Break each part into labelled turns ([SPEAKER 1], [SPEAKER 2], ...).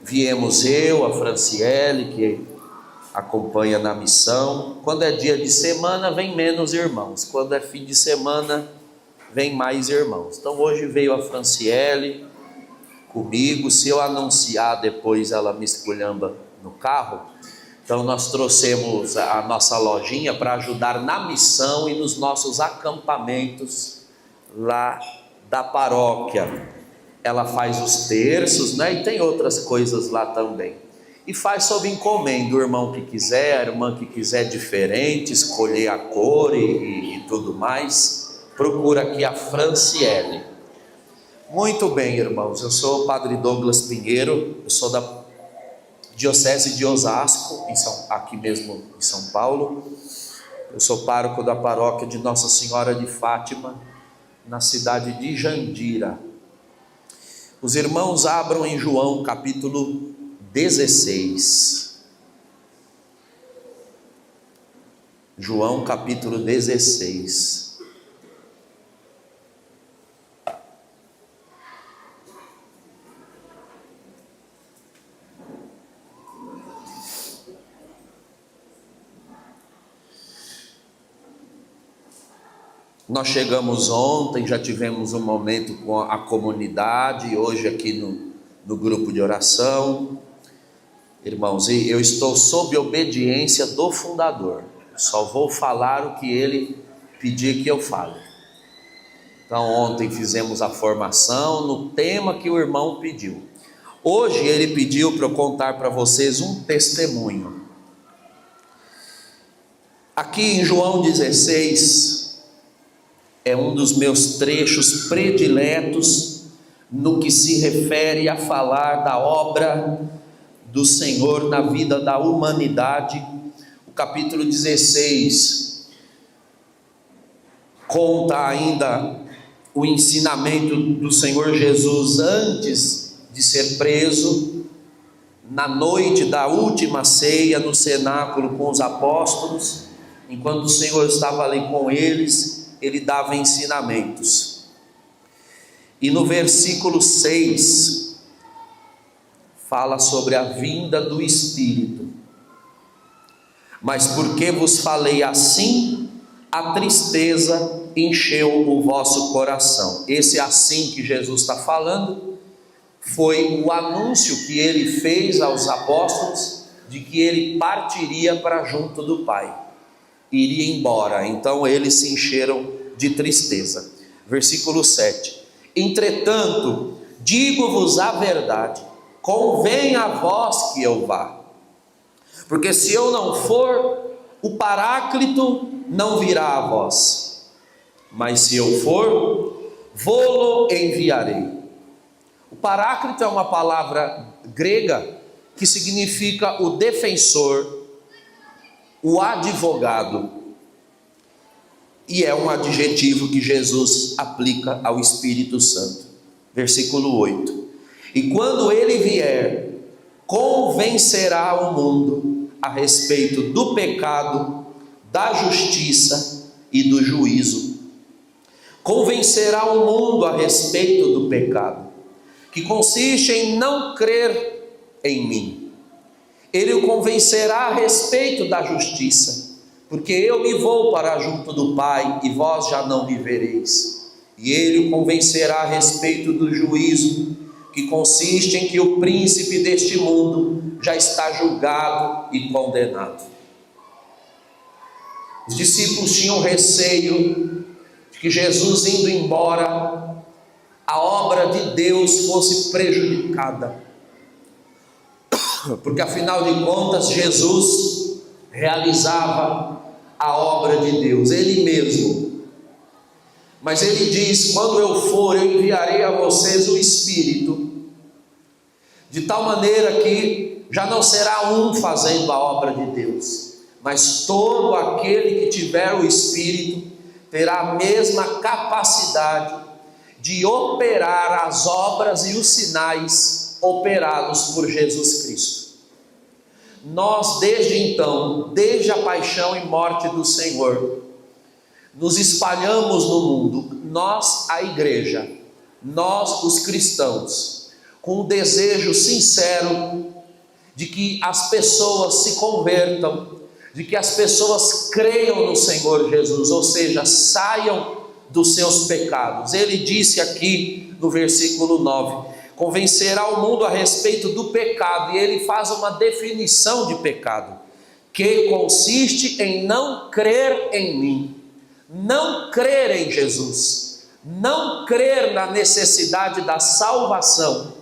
[SPEAKER 1] Viemos eu, a Franciele, que acompanha na missão. Quando é dia de semana, vem menos irmãos. Quando é fim de semana, vem mais irmãos. Então hoje veio a Franciele comigo. Se eu anunciar depois, ela me esculhamba no carro. Então nós trouxemos a nossa lojinha para ajudar na missão e nos nossos acampamentos lá da paróquia. Ela faz os terços, né? E tem outras coisas lá também. E faz sob encomenda, o irmão que quiser, a irmã que quiser diferente, escolher a cor e tudo mais, procura aqui a Franciele. Muito bem, irmãos, eu sou o Padre Douglas Pinheiro, eu sou da Diocese de Osasco, aqui mesmo em São Paulo. Eu sou pároco da paróquia de Nossa Senhora de Fátima, na cidade de Jandira. Os irmãos abram em João capítulo 16. João capítulo 16. Nós chegamos ontem, já tivemos um momento com a comunidade, hoje aqui no grupo de oração. Irmãos, eu estou sob obediência do fundador, só vou falar o que ele pedir que eu fale. Então ontem fizemos a formação no tema que o irmão pediu. Hoje ele pediu para eu contar para vocês um testemunho. Aqui em João 16, é um dos meus trechos prediletos no que se refere a falar da obra do Senhor na vida da humanidade. O capítulo 16 conta ainda o ensinamento do Senhor Jesus antes de ser preso, na noite da última ceia no cenáculo com os apóstolos. Enquanto o Senhor estava ali com eles, ele dava ensinamentos. E no versículo 6 fala sobre a vinda do Espírito. Mas porque vos falei assim, a tristeza encheu o vosso coração. Esse assim que Jesus está falando foi o anúncio que ele fez aos apóstolos de que ele partiria para junto do Pai, iria embora. Então eles se encheram de tristeza. Versículo 7: entretanto, digo-vos a verdade, convém a vós que eu vá, porque se eu não for, o Paráclito não virá a vós, mas se eu for, vô-lo enviarei. O Paráclito é uma palavra grega que significa o defensor, o advogado, e é um adjetivo que Jesus aplica ao Espírito Santo. Versículo 8: e quando ele vier, convencerá o mundo a respeito do pecado, da justiça e do juízo. Convencerá o mundo a respeito do pecado, que consiste em não crer em mim. Ele o convencerá a respeito da justiça, porque eu me vou para junto do Pai e vós já não me vereis. E ele o convencerá a respeito do juízo, que consiste em que o príncipe deste mundo já está julgado e condenado. Os discípulos tinham receio de que Jesus indo embora, a obra de Deus fosse prejudicada, porque afinal de contas Jesus realizava a obra de Deus, Ele mesmo. Mas Ele diz: quando eu for, eu enviarei a vocês o Espírito, de tal maneira que já não será um fazendo a obra de Deus, mas todo aquele que tiver o Espírito terá a mesma capacidade de operar as obras e os sinais operados por Jesus Cristo. Nós desde então, desde a paixão e morte do Senhor, nos espalhamos no mundo, nós a igreja, nós os cristãos, com o desejo sincero de que as pessoas se convertam, de que as pessoas creiam no Senhor Jesus, ou seja, saiam dos seus pecados. Ele disse aqui no versículo 9: convencerá o mundo a respeito do pecado, e ele faz uma definição de pecado, que consiste em não crer em mim, não crer em Jesus, não crer na necessidade da salvação.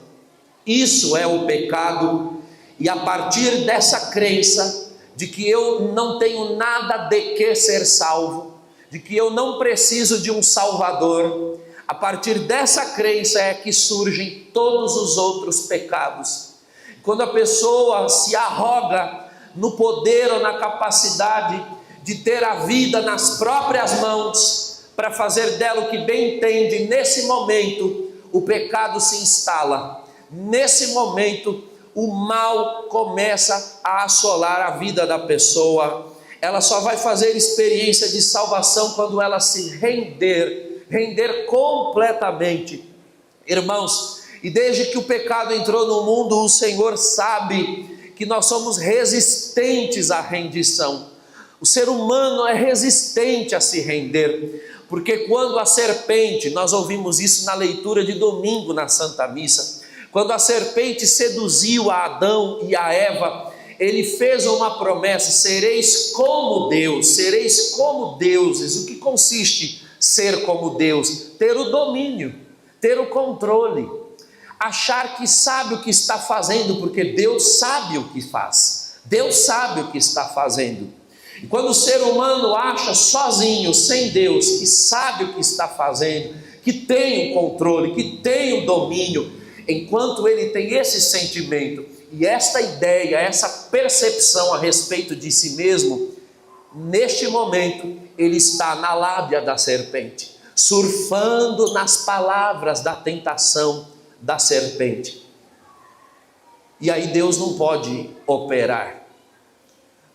[SPEAKER 1] Isso é o pecado, e a partir dessa crença de que eu não tenho nada de que ser salvo, de que eu não preciso de um Salvador, a partir dessa crença é que surgem todos os outros pecados. Quando a pessoa se arroga no poder ou na capacidade de ter a vida nas próprias mãos, para fazer dela o que bem entende, nesse momento o pecado se instala, nesse momento o mal começa a assolar a vida da pessoa. Ela só vai fazer experiência de salvação quando ela se render completamente. Irmãos, e desde que o pecado entrou no mundo, o Senhor sabe que nós somos resistentes à rendição. O ser humano é resistente a se render, porque quando a serpente, nós ouvimos isso na leitura de domingo na Santa Missa, quando a serpente seduziu a Adão e a Eva, ele fez uma promessa: sereis como Deus, sereis como deuses. O que consiste ser como Deus? Ter o domínio, ter o controle, achar que sabe o que está fazendo, porque Deus sabe o que faz, Deus sabe o que está fazendo. E quando o ser humano acha sozinho, sem Deus, que sabe o que está fazendo, que tem o controle, que tem o domínio, enquanto ele tem esse sentimento e esta ideia, essa percepção a respeito de si mesmo, neste momento ele está na lábia da serpente, surfando nas palavras da tentação da serpente. E aí Deus não pode operar,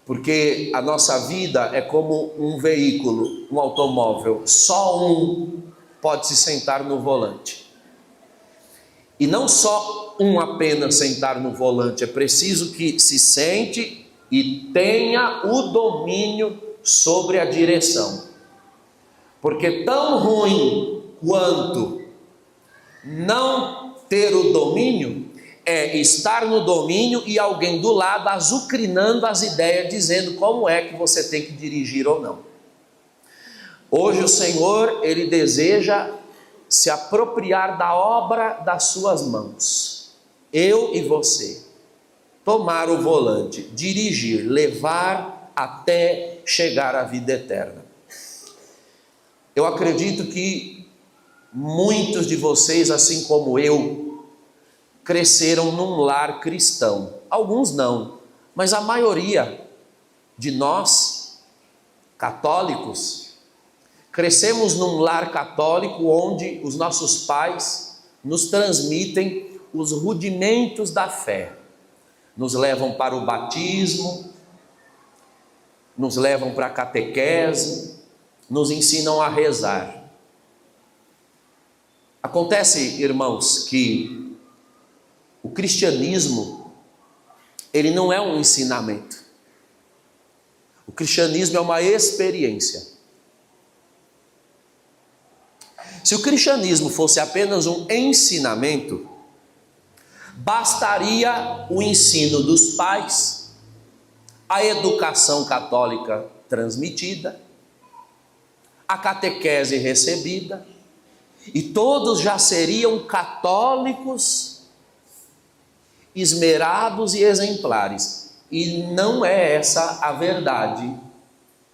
[SPEAKER 1] porque a nossa vida é como um veículo, um automóvel, só um pode se sentar no volante. E não só um apenas sentar no volante, é preciso que se sente e tenha o domínio sobre a direção. Porque tão ruim quanto não ter o domínio é estar no domínio e alguém do lado azucrinando as ideias, dizendo como é que você tem que dirigir ou não. Hoje o Senhor, Ele deseja se apropriar da obra das suas mãos. Eu e você. Tomar o volante, dirigir, levar até chegar à vida eterna. Eu acredito que muitos de vocês, assim como eu, cresceram num lar cristão. Alguns não, mas a maioria de nós, católicos, crescemos num lar católico onde os nossos pais nos transmitem os rudimentos da fé. Nos levam para o batismo, nos levam para a catequese, nos ensinam a rezar. Acontece, irmãos, que o cristianismo, ele não é um ensinamento. O cristianismo é uma experiência. Se o cristianismo fosse apenas um ensinamento, bastaria o ensino dos pais, a educação católica transmitida, a catequese recebida, e todos já seriam católicos esmerados e exemplares. E não é essa a verdade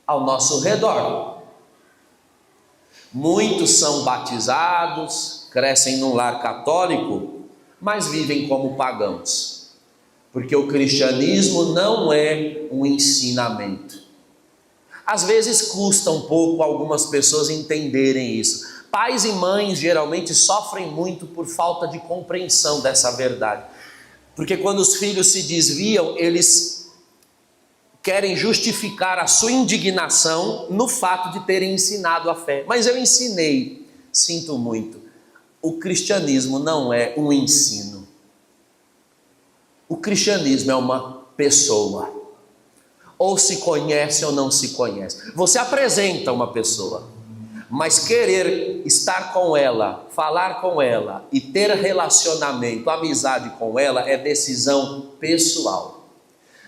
[SPEAKER 1] ao nosso redor. Muitos são batizados, crescem num lar católico, mas vivem como pagãos, porque o cristianismo não é um ensinamento. Às vezes custa um pouco algumas pessoas entenderem isso. Pais e mães geralmente sofrem muito por falta de compreensão dessa verdade, porque quando os filhos se desviam, eles querem justificar a sua indignação no fato de terem ensinado a fé. Mas eu ensinei, sinto muito. O cristianismo não é um ensino. O cristianismo é uma pessoa. Ou se conhece ou não se conhece. Você apresenta uma pessoa, mas querer estar com ela, falar com ela e ter relacionamento, amizade com ela é decisão pessoal.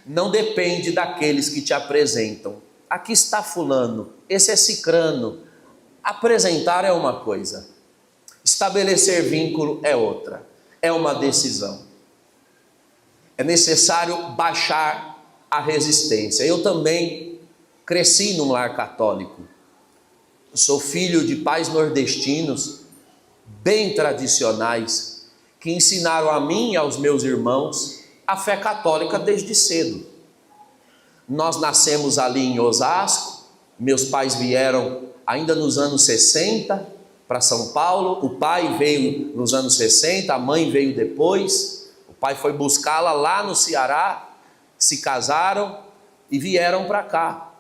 [SPEAKER 1] Não depende daqueles que te apresentam. Aqui está fulano, esse é cicrano. Apresentar é uma coisa, estabelecer vínculo é outra. É uma decisão. É necessário baixar a resistência. Eu também cresci num lar católico. Eu sou filho de pais nordestinos, bem tradicionais, que ensinaram a mim e aos meus irmãos a fé católica desde cedo. Nós nascemos ali em Osasco, meus pais vieram ainda nos anos 60 para São Paulo, o pai veio nos anos 60, a mãe veio depois, o pai foi buscá-la lá no Ceará, se casaram e vieram para cá.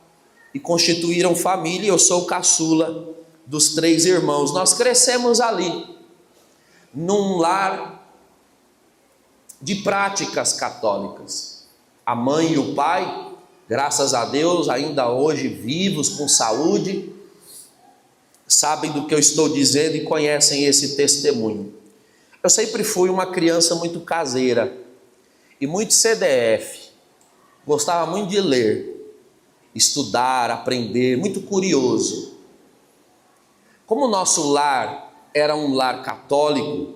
[SPEAKER 1] E constituíram família, eu sou o caçula dos 3 irmãos. Nós crescemos ali, num lar de práticas católicas. A mãe e o pai, graças a Deus, ainda hoje vivos, com saúde, sabem do que eu estou dizendo e conhecem esse testemunho. Eu sempre fui uma criança muito caseira e muito CDF, gostava muito de ler, estudar, aprender, muito curioso. Como o nosso lar era um lar católico,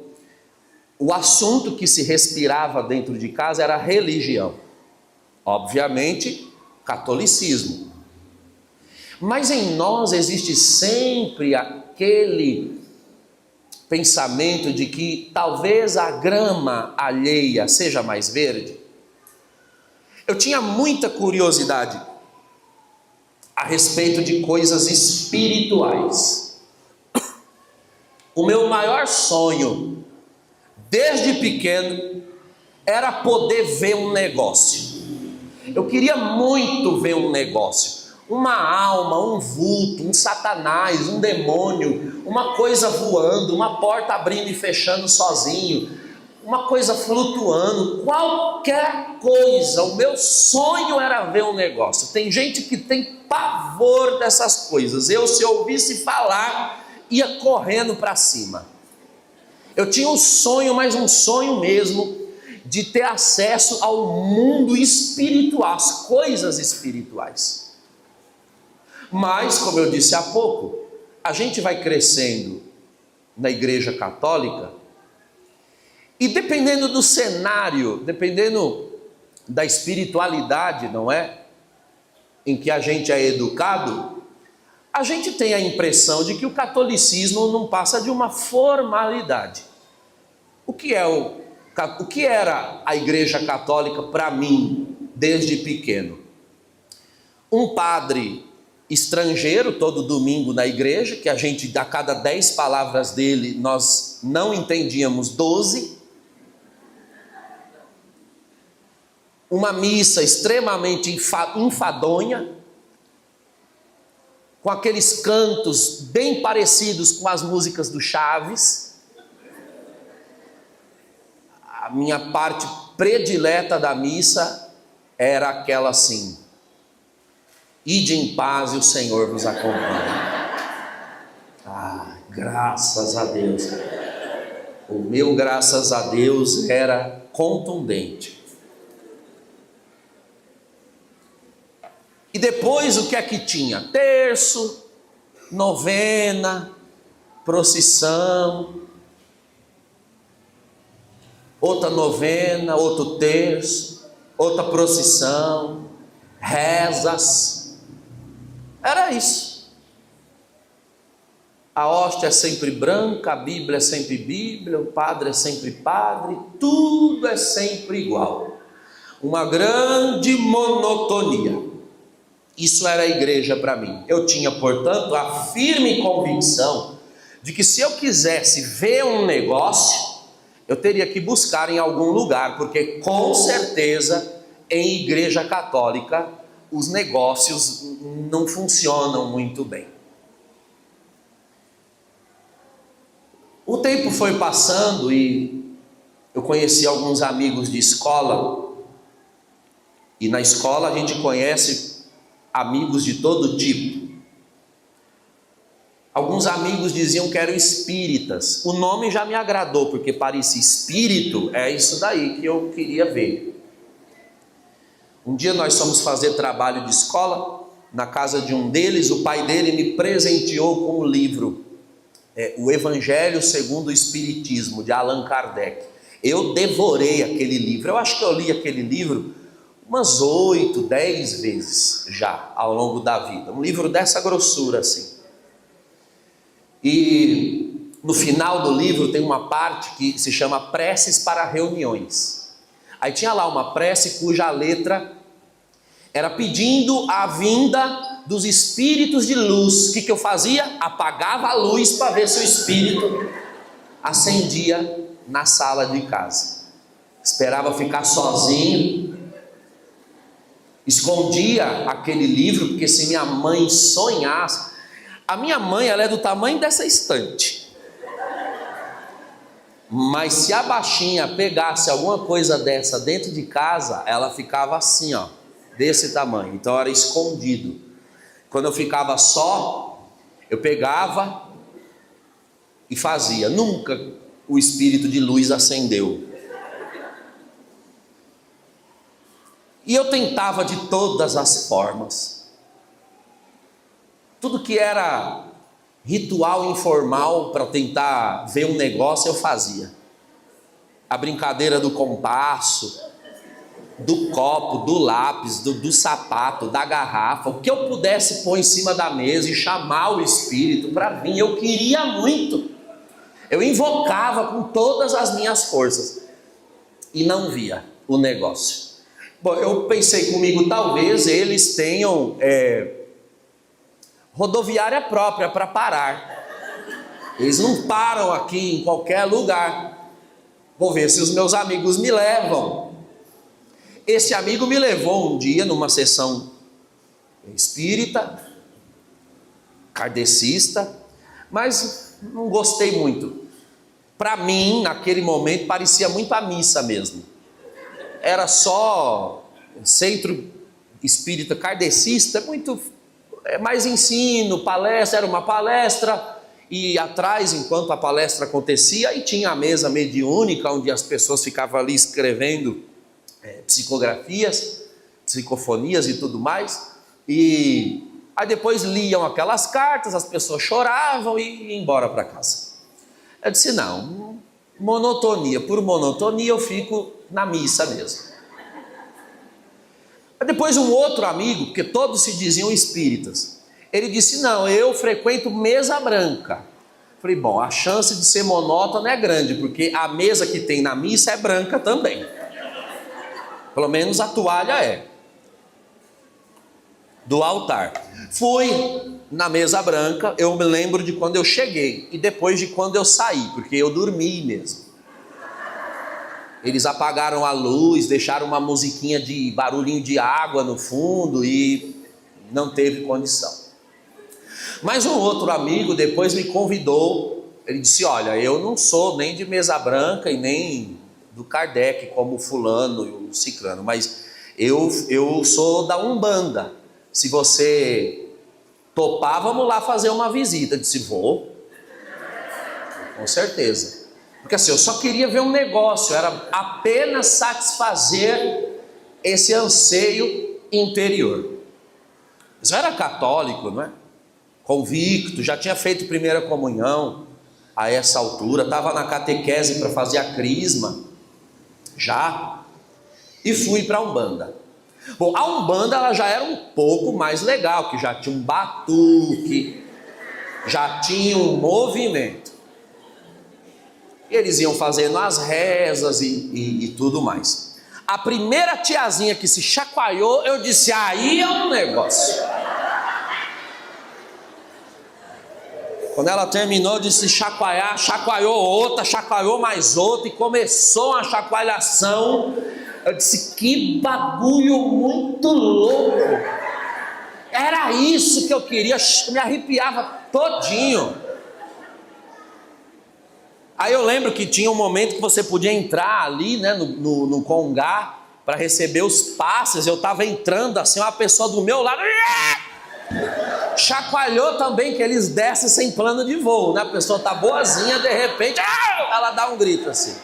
[SPEAKER 1] o assunto que se respirava dentro de casa era religião. Obviamente, catolicismo. Mas em nós existe sempre aquele pensamento de que talvez a grama alheia seja mais verde. Eu tinha muita curiosidade a respeito de coisas espirituais. O meu maior sonho, desde pequeno, era poder ver um negócio. Eu queria muito ver um negócio, uma alma, um vulto, um satanás, um demônio, uma coisa voando, uma porta abrindo e fechando sozinho, uma coisa flutuando, qualquer coisa. O meu sonho era ver um negócio. Tem gente que tem pavor dessas coisas. Eu, se eu ouvisse falar, ia correndo para cima. Eu tinha um sonho, mas um sonho mesmo, de ter acesso ao mundo espiritual, às coisas espirituais. Mas, como eu disse há pouco, a gente vai crescendo na Igreja Católica e dependendo do cenário, dependendo da espiritualidade, não é? Em que a gente é educado, a gente tem a impressão de que o catolicismo não passa de uma formalidade. O que era a Igreja Católica para mim, desde pequeno? Um padre estrangeiro, todo domingo na igreja, que a gente, a cada 10 palavras dele, nós não entendíamos 12. Uma missa extremamente enfadonha, com aqueles cantos bem parecidos com as músicas do Chaves. A minha parte predileta da missa era aquela assim: ide em paz e o Senhor vos acompanhe. Ah, graças a Deus. O meu graças a Deus era contundente. E depois o que é que tinha? Terço, novena, procissão, outra novena, outro terço, outra procissão, rezas. Era isso. A hóstia é sempre branca, a Bíblia é sempre Bíblia, o padre é sempre padre, tudo é sempre igual. Uma grande monotonia. Isso era a igreja para mim. Eu tinha, portanto, a firme convicção de que se eu quisesse ver um negócio, eu teria que buscar em algum lugar, porque com certeza em igreja católica os negócios não funcionam muito bem. O tempo foi passando e eu conheci alguns amigos de escola, e na escola a gente conhece amigos de todo tipo. Alguns amigos diziam que eram espíritas. O nome já me agradou, porque parecia espírito, é isso daí que eu queria ver. Um dia nós fomos fazer trabalho de escola na casa de um deles. O pai dele me presenteou com um livro, O Evangelho segundo o Espiritismo, de Allan Kardec. Eu devorei aquele livro. Eu acho que eu li aquele livro umas 8, 10 vezes já ao longo da vida. Um livro dessa grossura assim. E no final do livro tem uma parte que se chama Preces para Reuniões. Aí tinha lá uma prece cuja letra era pedindo a vinda dos espíritos de luz. O que eu fazia? Apagava a luz para ver se o espírito acendia na sala de casa. Esperava ficar sozinho, escondia aquele livro, porque se minha mãe sonhasse... A minha mãe, ela é do tamanho dessa estante. Mas se a baixinha pegasse alguma coisa dessa dentro de casa, ela ficava assim, ó, desse tamanho. Então era escondido. Quando eu ficava só, eu pegava e fazia. Nunca o espírito de luz acendeu. E eu tentava de todas as formas. Tudo que era ritual informal para tentar ver um negócio, eu fazia. A brincadeira do compasso, do copo, do lápis, do sapato, da garrafa, o que eu pudesse pôr em cima da mesa e chamar o espírito para vir. Eu queria muito. Eu invocava com todas as minhas forças e não via o negócio. Bom, eu pensei comigo, talvez eles tenham rodoviária própria para parar. Eles não param aqui em qualquer lugar. Vou ver se os meus amigos me levam. Esse amigo me levou um dia numa sessão espírita, kardecista, mas não gostei muito. Para mim, naquele momento, parecia muito a missa mesmo. Era só centro espírita kardecista, mais ensino, palestra, era uma palestra, e atrás, enquanto a palestra acontecia, aí tinha a mesa mediúnica, onde as pessoas ficavam ali escrevendo psicografias, psicofonias e tudo mais, e aí depois liam aquelas cartas, as pessoas choravam e iam embora para casa. Eu disse, não, monotonia, por monotonia eu fico na missa mesmo. Depois um outro amigo, porque todos se diziam espíritas, ele disse, não, eu frequento mesa branca. Falei, bom, a chance de ser monótono é grande, porque a mesa que tem na missa é branca também. Pelo menos a toalha é. Do altar. Fui na mesa branca, eu me lembro de quando eu cheguei e depois de quando eu saí, porque eu dormi mesmo. Eles apagaram a luz, deixaram uma musiquinha de barulhinho de água no fundo e não teve condição. Mas um outro amigo depois me convidou, ele disse, olha, eu não sou nem de mesa branca e nem do Kardec como o fulano e o ciclano, mas eu sou da Umbanda. Se você topar, vamos lá fazer uma visita. Eu disse, vou, com certeza. Porque assim, eu só queria ver um negócio, era apenas satisfazer esse anseio interior. Eu já era católico, não é? Convicto, já tinha feito primeira comunhão a essa altura, estava na catequese para fazer a crisma, já, e fui para a Umbanda. Bom, a Umbanda ela já era um pouco mais legal, que já tinha um batuque, já tinha um movimento. Eles iam fazendo as rezas e tudo mais. A primeira tiazinha que se chacoalhou, eu disse, aí é um negócio. Quando ela terminou de se chacoalhar, chacoalhou outra, chacoalhou mais outra, e começou a chacoalhação. Eu disse, que bagulho muito louco. Era isso que eu queria, me arrepiava todinho. Aí eu lembro que tinha um momento que você podia entrar ali, né, no congá, para receber os passes. Eu estava entrando assim, uma pessoa do meu lado chacoalhou também, que eles descem sem plano de voo, né? A pessoa tá boazinha, de repente ela dá um grito assim.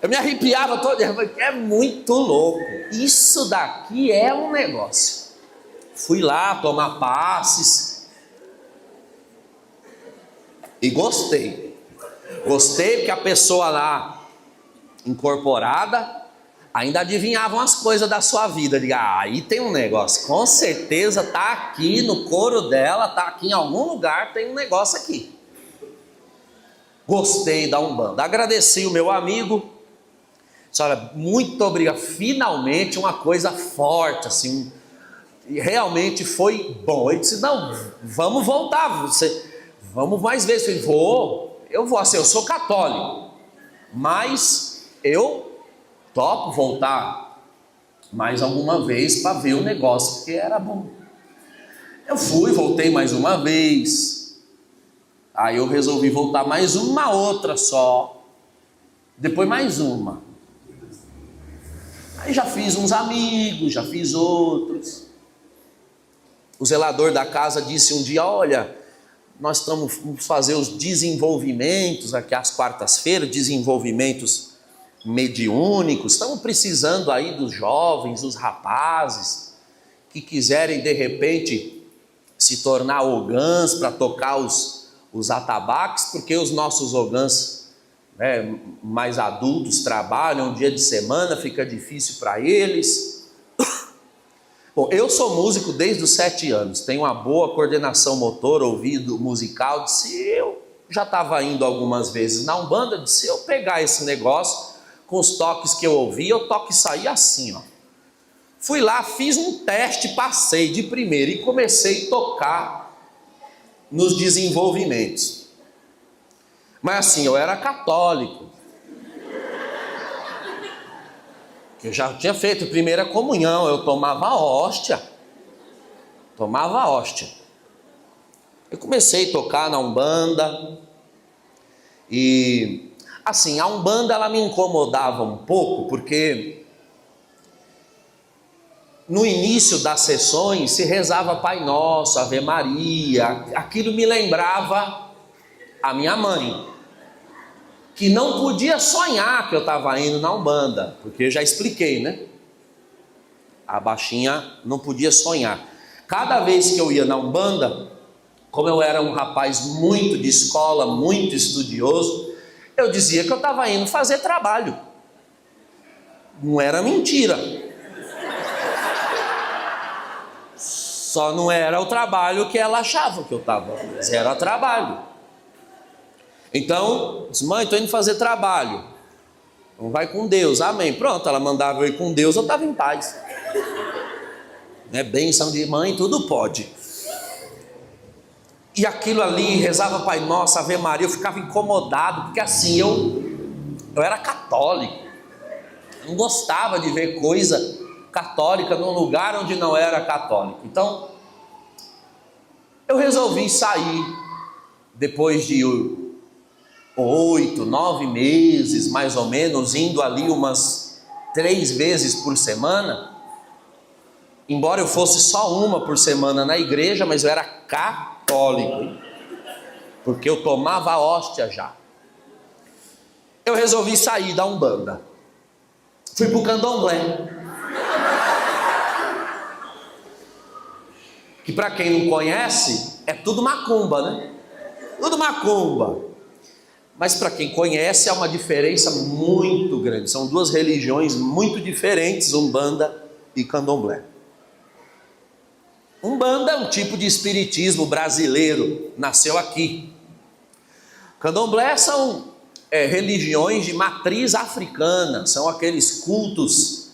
[SPEAKER 1] Eu me arrepiava todo dia. É muito louco. Isso daqui é um negócio. Fui lá tomar passes e gostei porque a pessoa lá incorporada ainda adivinhavam as coisas da sua vida. Aí tem um negócio, com certeza tá aqui no couro dela, tá aqui em algum lugar, tem um negócio aqui. Gostei da Umbanda, agradeci o meu amigo. Olha, muito obrigado, finalmente uma coisa forte, assim, realmente foi bom. Ele disse, não, vamos voltar, vamos mais vezes. Eu falei, eu vou, assim, eu sou católico, mas eu topo voltar mais alguma vez para ver o negócio, porque era bom. Eu voltei mais uma vez, aí eu resolvi voltar mais uma outra só, depois mais uma. Aí já fiz uns amigos, já fiz outros. O zelador da casa disse um dia, olha, nós vamos fazer os desenvolvimentos aqui às quartas-feiras, desenvolvimentos mediúnicos, estamos precisando aí dos jovens, dos rapazes, que quiserem de repente se tornar ogãs para tocar os atabaques, porque os nossos ogãs, né, mais adultos trabalham dia de semana, fica difícil para eles. Bom, eu sou músico desde os 7 anos, tenho uma boa coordenação motora, ouvido musical. Se eu já estava indo algumas vezes na Umbanda, se eu pegar esse negócio com os toques que eu ouvi, eu toco e saí assim, ó. Fui lá, fiz um teste, passei de primeira e comecei a tocar nos desenvolvimentos. Mas assim, eu era católico. Eu já tinha feito primeira comunhão, eu tomava hóstia. Eu comecei a tocar na Umbanda e assim, a Umbanda ela me incomodava um pouco, porque no início das sessões se rezava Pai Nosso, Ave Maria, aquilo me lembrava a minha mãe, que não podia sonhar que eu estava indo na Umbanda, porque eu já expliquei, né? A baixinha não podia sonhar. Cada vez que eu ia na Umbanda, como eu era um rapaz muito de escola, muito estudioso, eu dizia que eu estava indo fazer trabalho. Não era mentira. Só não era o trabalho que ela achava que eu estava, mas era trabalho. Então, disse, mãe, estou indo fazer trabalho. Então vai com Deus, amém. Pronto, ela mandava eu ir com Deus, eu estava em paz. Né? Bênção de mãe, tudo pode. E aquilo ali, rezava Pai Nosso, Ave Maria, eu ficava incomodado, porque assim, eu era católico. Eu não gostava de ver coisa católica num lugar onde não era católico. Então, eu resolvi sair, depois de 8, 9 meses, mais ou menos, indo ali umas 3 vezes por semana, embora eu fosse só uma por semana na igreja, mas eu era católico, porque eu tomava a hóstia já. Eu resolvi sair da Umbanda, fui pro Candomblé, que para quem não conhece, é tudo macumba, né? Tudo macumba. Mas para quem conhece, há uma diferença muito grande. São 2 religiões muito diferentes, Umbanda e Candomblé. Umbanda é um tipo de espiritismo brasileiro, nasceu aqui. Candomblé são religiões de matriz africana, são aqueles cultos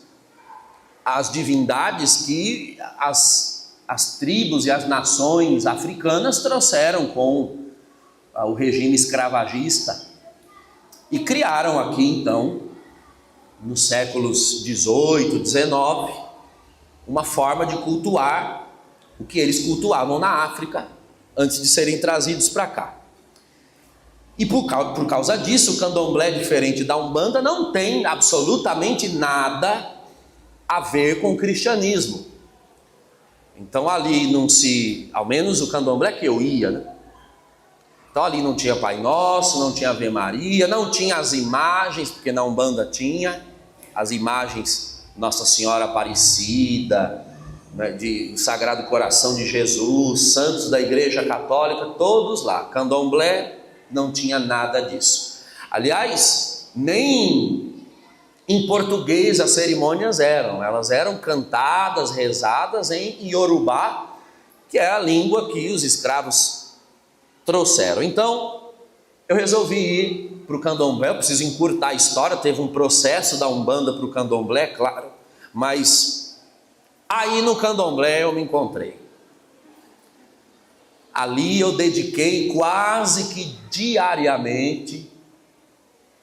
[SPEAKER 1] às divindades que as tribos e as nações africanas trouxeram com o regime escravagista e criaram aqui então, nos séculos 18, 19, uma forma de cultuar o que eles cultuavam na África antes de serem trazidos para cá. E por causa disso, o candomblé, diferente da Umbanda, não tem absolutamente nada a ver com o cristianismo. Então ali não se, ao menos o candomblé que eu ia, né? Então ali não tinha Pai Nosso, não tinha Ave Maria, não tinha as imagens, porque na Umbanda tinha as imagens Nossa Senhora Aparecida, né, de Sagrado Coração de Jesus, santos da Igreja Católica, todos lá. Candomblé não tinha nada disso. Aliás, nem em português as cerimônias elas eram cantadas, rezadas em Iorubá, que é a língua que os escravos trouxeram. Então, eu resolvi ir para o candomblé. Eu preciso encurtar a história, teve um processo da Umbanda para o candomblé, claro, mas aí no candomblé eu me encontrei. Ali eu dediquei quase que diariamente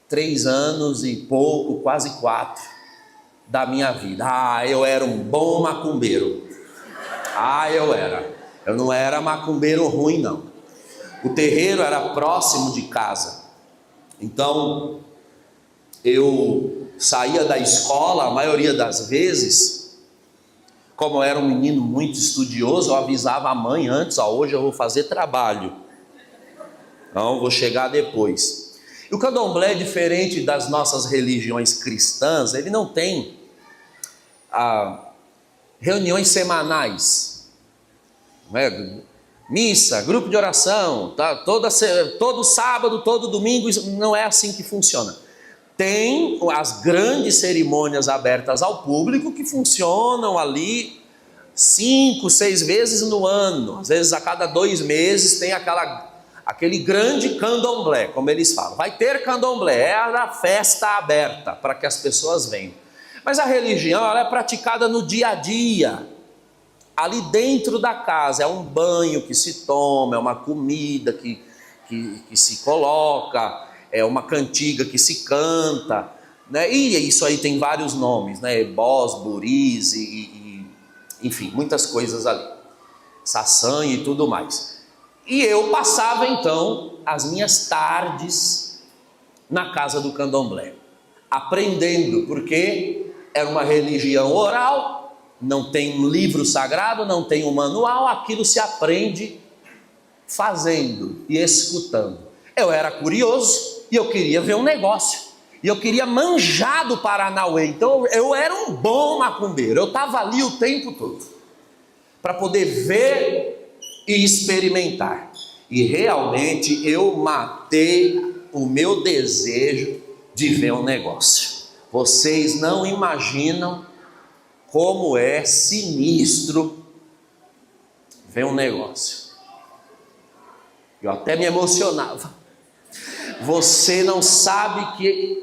[SPEAKER 1] 3 anos e pouco, quase 4 da minha vida. Eu era um bom macumbeiro. Eu era. Eu não era macumbeiro ruim, não. O terreiro era próximo de casa. Então, eu saía da escola, a maioria das vezes, como eu era um menino muito estudioso, eu avisava a mãe antes, hoje eu vou fazer trabalho. Não, vou chegar depois. E o candomblé, diferente das nossas religiões cristãs, ele não tem reuniões semanais, né? Missa, grupo de oração, tá? Todo sábado, todo domingo, isso não é assim que funciona. Tem as grandes cerimônias abertas ao público que funcionam ali 5, 6 vezes no ano, às vezes a cada 2 meses tem aquele grande candomblé, como eles falam. Vai ter candomblé, é a festa aberta para que as pessoas venham. Mas a religião, ela é praticada no dia a dia, ali dentro da casa. É um banho que se toma, é uma comida que se coloca, é uma cantiga que se canta, né? E isso aí tem vários nomes, né? Ebós, buris, enfim, muitas coisas ali. Saçanha e tudo mais. E eu passava então as minhas tardes na casa do candomblé, aprendendo, porque era uma religião oral, não tem um livro sagrado, não tem um manual, aquilo se aprende fazendo e escutando. Eu era curioso e eu queria ver um negócio, e eu queria manjar do Paranauê, então eu era um bom macumbeiro, eu estava ali o tempo todo, para poder ver e experimentar. E realmente eu matei o meu desejo de ver um negócio. Vocês não imaginam como é sinistro ver um negócio. Eu até me emocionava. Você não sabe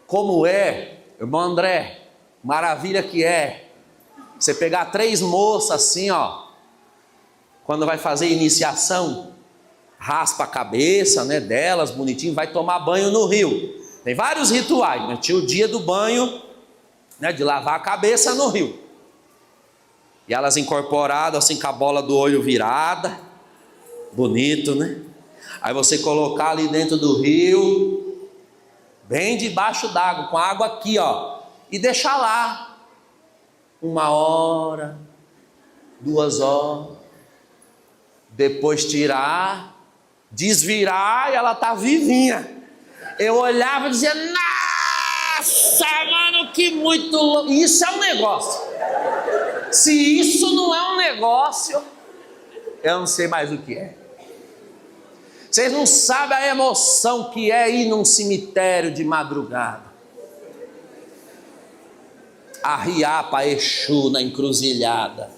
[SPEAKER 1] como é, irmão André, maravilha que é você pegar 3 moças assim, quando vai fazer iniciação, raspa a cabeça, né, delas, bonitinho, vai tomar banho no rio. Tem vários rituais, mas tinha o dia do banho, né, de lavar a cabeça no rio. E elas incorporadas assim com a bola do olho virada, bonito, né? Aí você colocar ali dentro do rio, bem debaixo d'água, com a água aqui, e deixar lá 1 hora, 2 horas, depois tirar, desvirar, e ela tá vivinha. Eu olhava e dizia: nossa, mano, que muito louco. Isso é um negócio. Se isso não é um negócio, eu não sei mais o que é. Vocês não sabem a emoção que é ir num cemitério de madrugada, arriar para Exu na encruzilhada,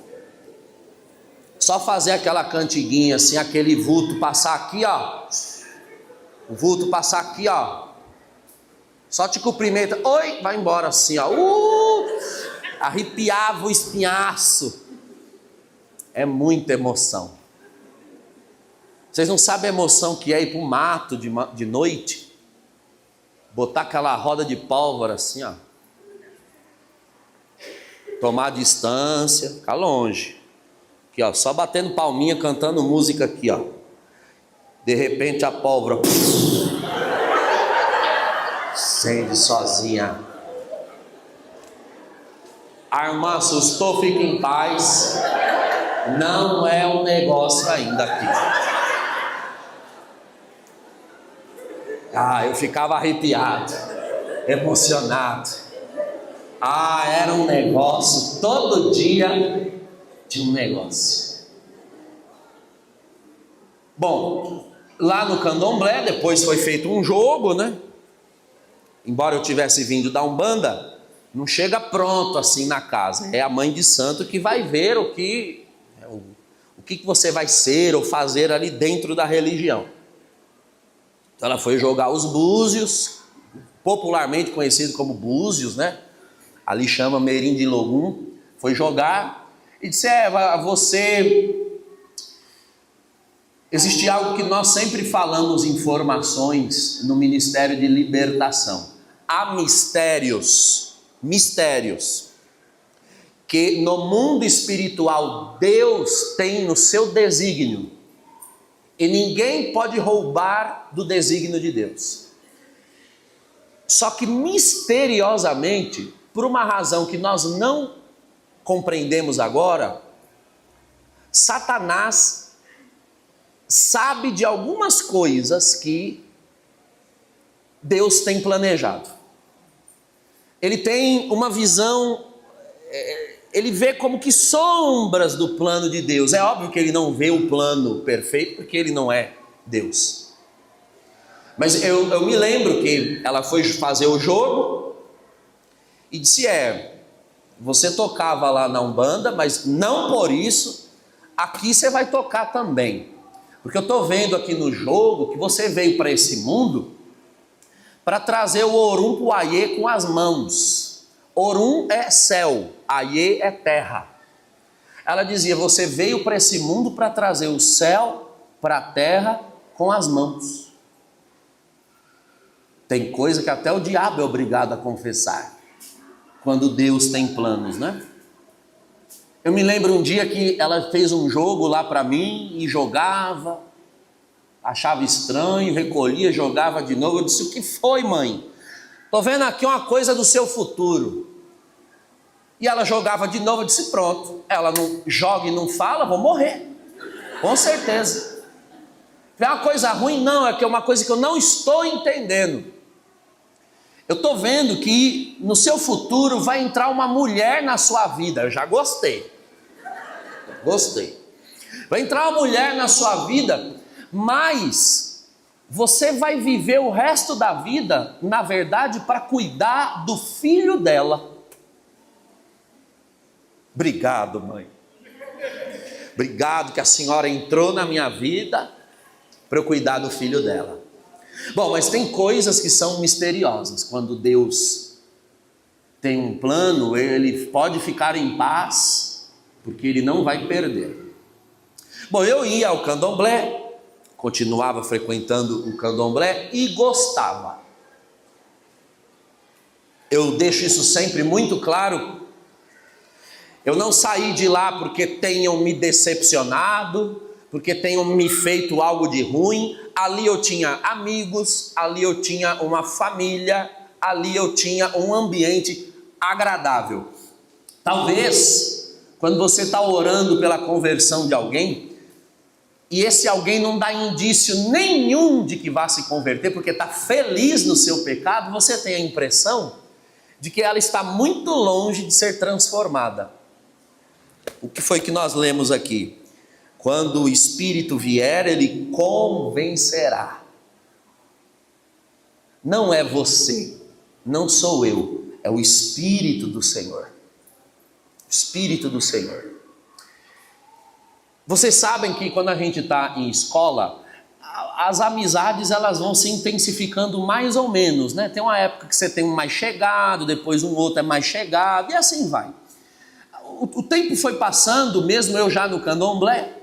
[SPEAKER 1] só fazer aquela cantiguinha assim, aquele vulto passar aqui, o vulto passar aqui, só te cumprimenta, oi, vai embora assim, arrepiava o espinhaço. É muita emoção. Vocês não sabem a emoção que é ir para o mato de noite, botar aquela roda de pólvora assim, tomar distância, ficar longe, aqui, só batendo palminha, cantando música aqui, De repente a pólvora acende sozinha. A irmã assustou, fica em paz. Não é um negócio ainda aqui. Eu ficava arrepiado, emocionado. Era um negócio, todo dia de um negócio. Bom, lá no Candomblé, depois foi feito um jogo, né? Embora eu tivesse vindo da Umbanda, não chega pronto assim na casa. É a mãe de santo que vai ver o que você vai ser ou fazer ali dentro da religião. Então ela foi jogar os búzios, popularmente conhecido como búzios, né? Ali chama Merim de Logum. Foi jogar e disse: você... Existe algo que nós sempre falamos em formações no Ministério de Libertação. Há mistérios que no mundo espiritual Deus tem no seu desígnio, e ninguém pode roubar do desígnio de Deus. Só que misteriosamente, por uma razão que nós não compreendemos agora, Satanás sabe de algumas coisas que Deus tem planejado. Ele tem uma visão, ele vê como que sombras do plano de Deus. É óbvio que ele não vê o plano perfeito, porque ele não é Deus. Mas eu me lembro que ela foi fazer o jogo e disse: você tocava lá na Umbanda, mas não por isso, aqui você vai tocar também. Porque eu estou vendo aqui no jogo que você veio para esse mundo para trazer o Orum para o Ayê com as mãos. Orum é céu, Ayê é terra. Ela dizia: você veio para esse mundo para trazer o céu para a terra com as mãos. Tem coisa que até o diabo é obrigado a confessar, quando Deus tem planos, né? Eu me lembro um dia que ela fez um jogo lá para mim e jogava, achava estranho, recolhia, jogava de novo. Eu disse: o que foi, mãe? Estou vendo aqui uma coisa do seu futuro. E ela jogava de novo. Eu disse: pronto, ela não joga e não fala, vou morrer, com certeza. É uma coisa ruim? Não, é que é uma coisa que eu não estou entendendo. Eu estou vendo que no seu futuro vai entrar uma mulher na sua vida. Eu já gostei. Vai entrar uma mulher na sua vida, mas você vai viver o resto da vida, na verdade, para cuidar do filho dela. Obrigado, mãe. Obrigado que a senhora entrou na minha vida para eu cuidar do filho dela. Bom, mas tem coisas que são misteriosas. Quando Deus tem um plano, ele pode ficar em paz, porque ele não vai perder. Bom, eu ia ao Candomblé, continuava frequentando o Candomblé e gostava. Eu deixo isso sempre muito claro. Eu não saí de lá porque tenham me decepcionado, porque tenham me feito algo de ruim. Ali eu tinha amigos, ali eu tinha uma família, ali eu tinha um ambiente agradável. Talvez, quando você está orando pela conversão de alguém, e esse alguém não dá indício nenhum de que vá se converter, porque está feliz no seu pecado, você tem a impressão de que ela está muito longe de ser transformada. O que foi que nós lemos aqui? Quando o Espírito vier, ele convencerá. Não é você, não sou eu, é o Espírito do Senhor. O Espírito do Senhor. Vocês sabem que quando a gente está em escola, as amizades elas vão se intensificando mais ou menos, né? Tem uma época que você tem um mais chegado, depois um outro é mais chegado, e assim vai. O tempo foi passando, mesmo eu já no Candomblé,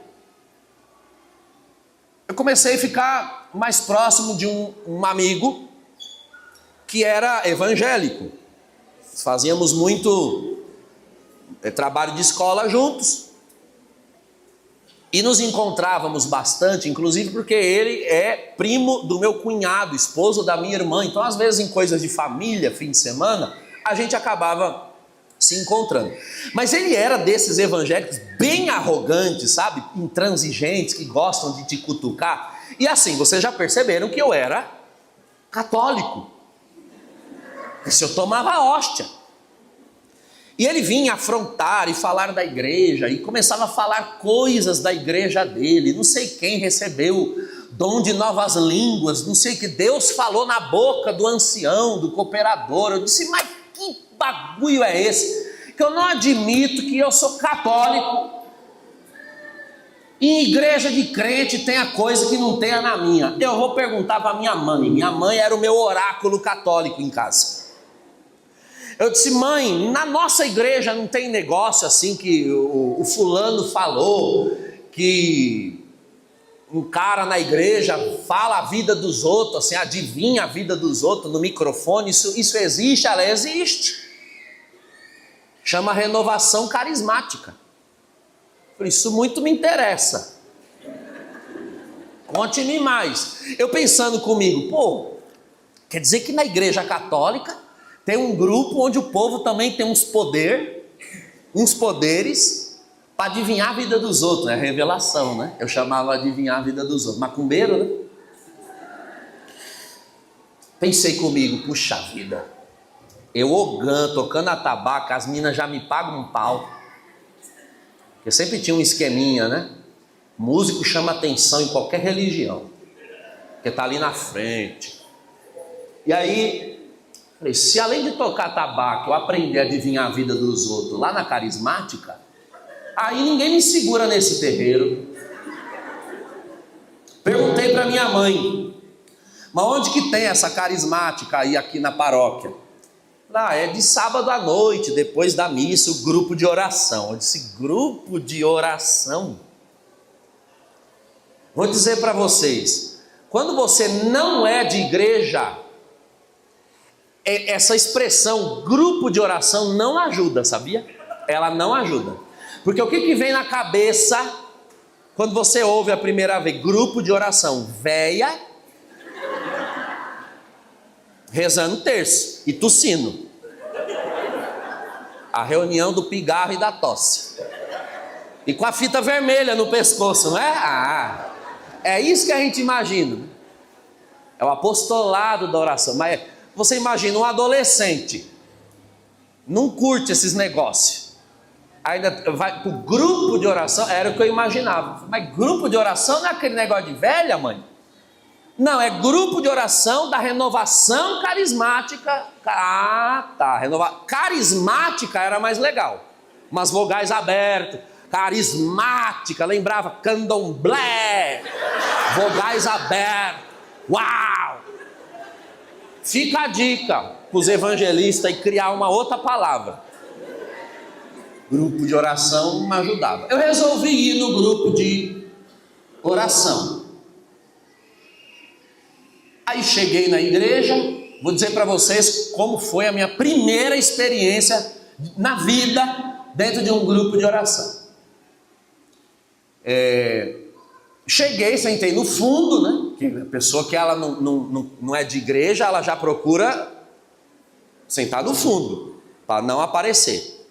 [SPEAKER 1] eu comecei a ficar mais próximo de um amigo que era evangélico. Fazíamos muito trabalho de escola juntos. E nos encontrávamos bastante, inclusive porque ele é primo do meu cunhado, esposo da minha irmã. Então, às vezes, em coisas de família, fim de semana, a gente acabava se encontrando. Mas ele era desses evangélicos bem arrogantes, sabe? Intransigentes, que gostam de te cutucar. E assim, vocês já perceberam que eu era católico. Isso eu tomava hóstia. E ele vinha afrontar e falar da igreja, e começava a falar coisas da igreja dele. Não sei quem recebeu dom de novas línguas, não sei o que Deus falou na boca do ancião, do cooperador. Eu disse, mas que bagulho é esse? Que eu não admito que eu sou católico. Em igreja de crente tem a coisa que não tem na minha. Eu vou perguntar para minha mãe. Minha mãe era o meu oráculo católico em casa. Eu disse, mãe, na nossa igreja não tem negócio assim que o fulano falou, que um cara na igreja fala a vida dos outros, assim, adivinha a vida dos outros no microfone. Isso existe? Ela existe. Chama renovação carismática. Por isso muito me interessa. Conte-me mais. Eu pensando comigo, pô, quer dizer que na igreja católica tem um grupo onde o povo também tem uns poderes para adivinhar a vida dos outros, né? Revelação, né? Eu chamava adivinhar a vida dos outros. Macumbeiro, né? Pensei comigo, puxa vida, eu ogã, tocando a tabaco, as minas já me pagam um pau. Porque sempre tinha um esqueminha, né? Músico chama atenção em qualquer religião, porque tá ali na frente. E aí falei, se além de tocar tabaco eu aprender a adivinhar a vida dos outros lá na carismática, aí ninguém me segura nesse terreiro. Perguntei para minha mãe, mas onde que tem essa carismática aí aqui na paróquia? É de sábado à noite, depois da missa, o grupo de oração. Eu disse, grupo de oração? Vou dizer para vocês, quando você não é de igreja, essa expressão grupo de oração não ajuda, sabia? Ela não ajuda. Porque o que vem na cabeça quando você ouve a primeira vez grupo de oração? Véia rezando terço e tossindo. A reunião do pigarro e da tosse. E com a fita vermelha no pescoço, não é? É isso que a gente imagina. É o apostolado da oração. Mas você imagina um adolescente, não curte esses negócios, ainda vai para o grupo de oração. Era o que eu imaginava. Mas grupo de oração não é aquele negócio de velha, mãe? Não, é grupo de oração da renovação carismática. Carismática era mais legal. Umas vogais abertas. Carismática, lembrava? Candomblé. Vogais abertas. Uau! Fica a dica para os evangelistas e criar uma outra palavra. Grupo de oração me ajudava. Eu resolvi ir no grupo de oração. Aí cheguei na igreja, vou dizer para vocês como foi a minha primeira experiência na vida dentro de um grupo de oração. Cheguei, sentei no fundo, né? Que a pessoa que ela não é de igreja, ela já procura sentar no fundo, para não aparecer.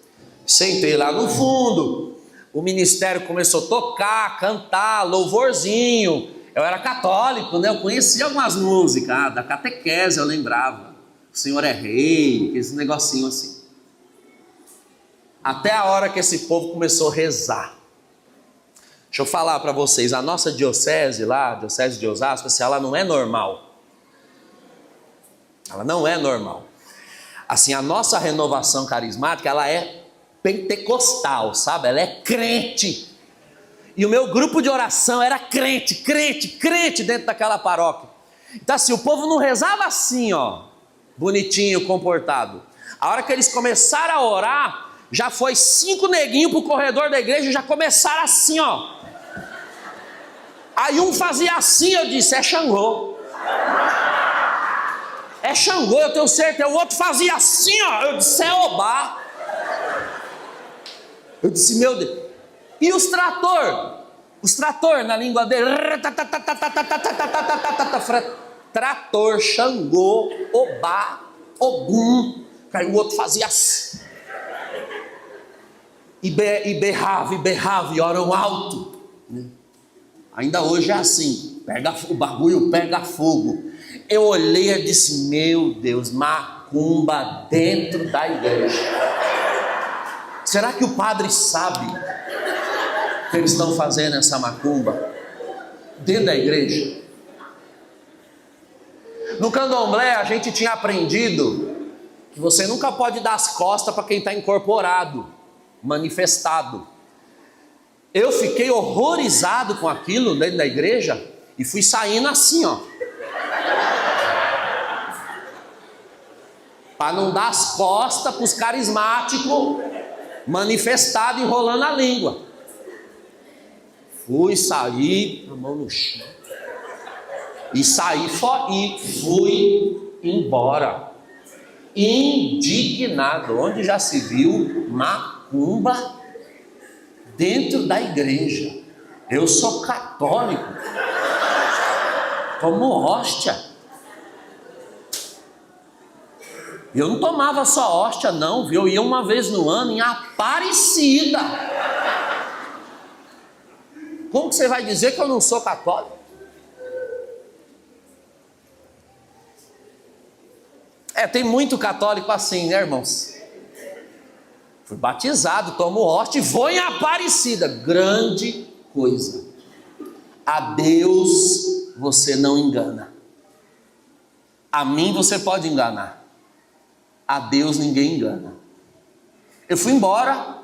[SPEAKER 1] Sentei lá no fundo, o ministério começou a tocar, cantar, louvorzinho. Eu era católico, né? Eu conhecia algumas músicas, da catequese eu lembrava. O Senhor é Rei, esse negocinho assim. Até a hora que esse povo começou a rezar. Deixa eu falar para vocês, a nossa diocese lá, a diocese de Osasco, assim, ela não é normal. Ela não é normal. Assim, a nossa renovação carismática, ela é pentecostal, sabe? Ela é crente. E o meu grupo de oração era crente dentro daquela paróquia. Então assim, o povo não rezava assim, ó, bonitinho, comportado. A hora que eles começaram a orar, já foi 5 neguinhos pro corredor da igreja e já começaram assim, ó. Aí um fazia assim, eu disse, é Xangô. É Xangô, eu tenho certeza. O outro fazia assim, ó, eu disse, é Obá. Eu disse, meu Deus. E os Os trator na língua dele. Trator, Xangô, Obá, Ogum. Aí o outro fazia assim. E berrava, e oram alto. Ainda hoje é assim. O bagulho pega fogo. Eu olhei e disse, meu Deus, macumba dentro da igreja. Será que o padre sabe que eles estão fazendo essa macumba dentro da igreja? No candomblé a gente tinha aprendido que você nunca pode dar as costas para quem está incorporado, manifestado. Eu fiquei horrorizado com aquilo dentro da igreja e fui saindo assim, ó, para não dar as costas para os carismáticos manifestados enrolando a língua. Fui sair, a mão no chão, e saí e fui embora, indignado. Onde já se viu macumba dentro da igreja? Eu sou católico, tomo hóstia. Eu não tomava só hóstia não, viu? Eu ia uma vez no ano em Aparecida. Como que você vai dizer que eu não sou católico? Tem muito católico assim, né, irmãos? Fui batizado, tomo hóstia e vou em Aparecida. Grande coisa. A Deus você não engana. A mim você pode enganar. A Deus ninguém engana. Eu fui embora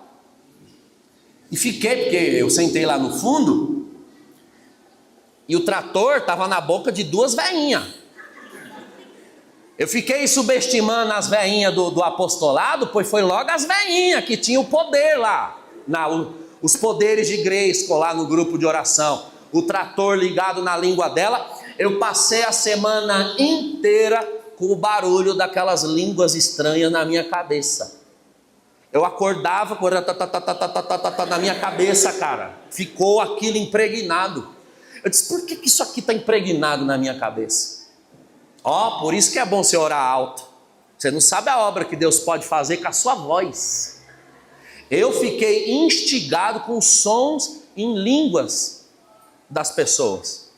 [SPEAKER 1] e fiquei, porque eu sentei lá no fundo e o trator estava na boca de duas velhinhas. Eu fiquei subestimando as velhinhas do apostolado, pois foi logo as velhinhas que tinham o poder lá, os poderes de Grace lá no grupo de oração, o trator ligado na língua dela. Eu passei a semana inteira com o barulho daquelas línguas estranhas na minha cabeça. Eu acordava com na minha cabeça, cara. Ficou aquilo impregnado. Eu disse, por que isso aqui está impregnado na minha cabeça? Por isso que é bom você orar alto. Você não sabe a obra que Deus pode fazer com a sua voz. Eu fiquei instigado com sons em línguas das pessoas.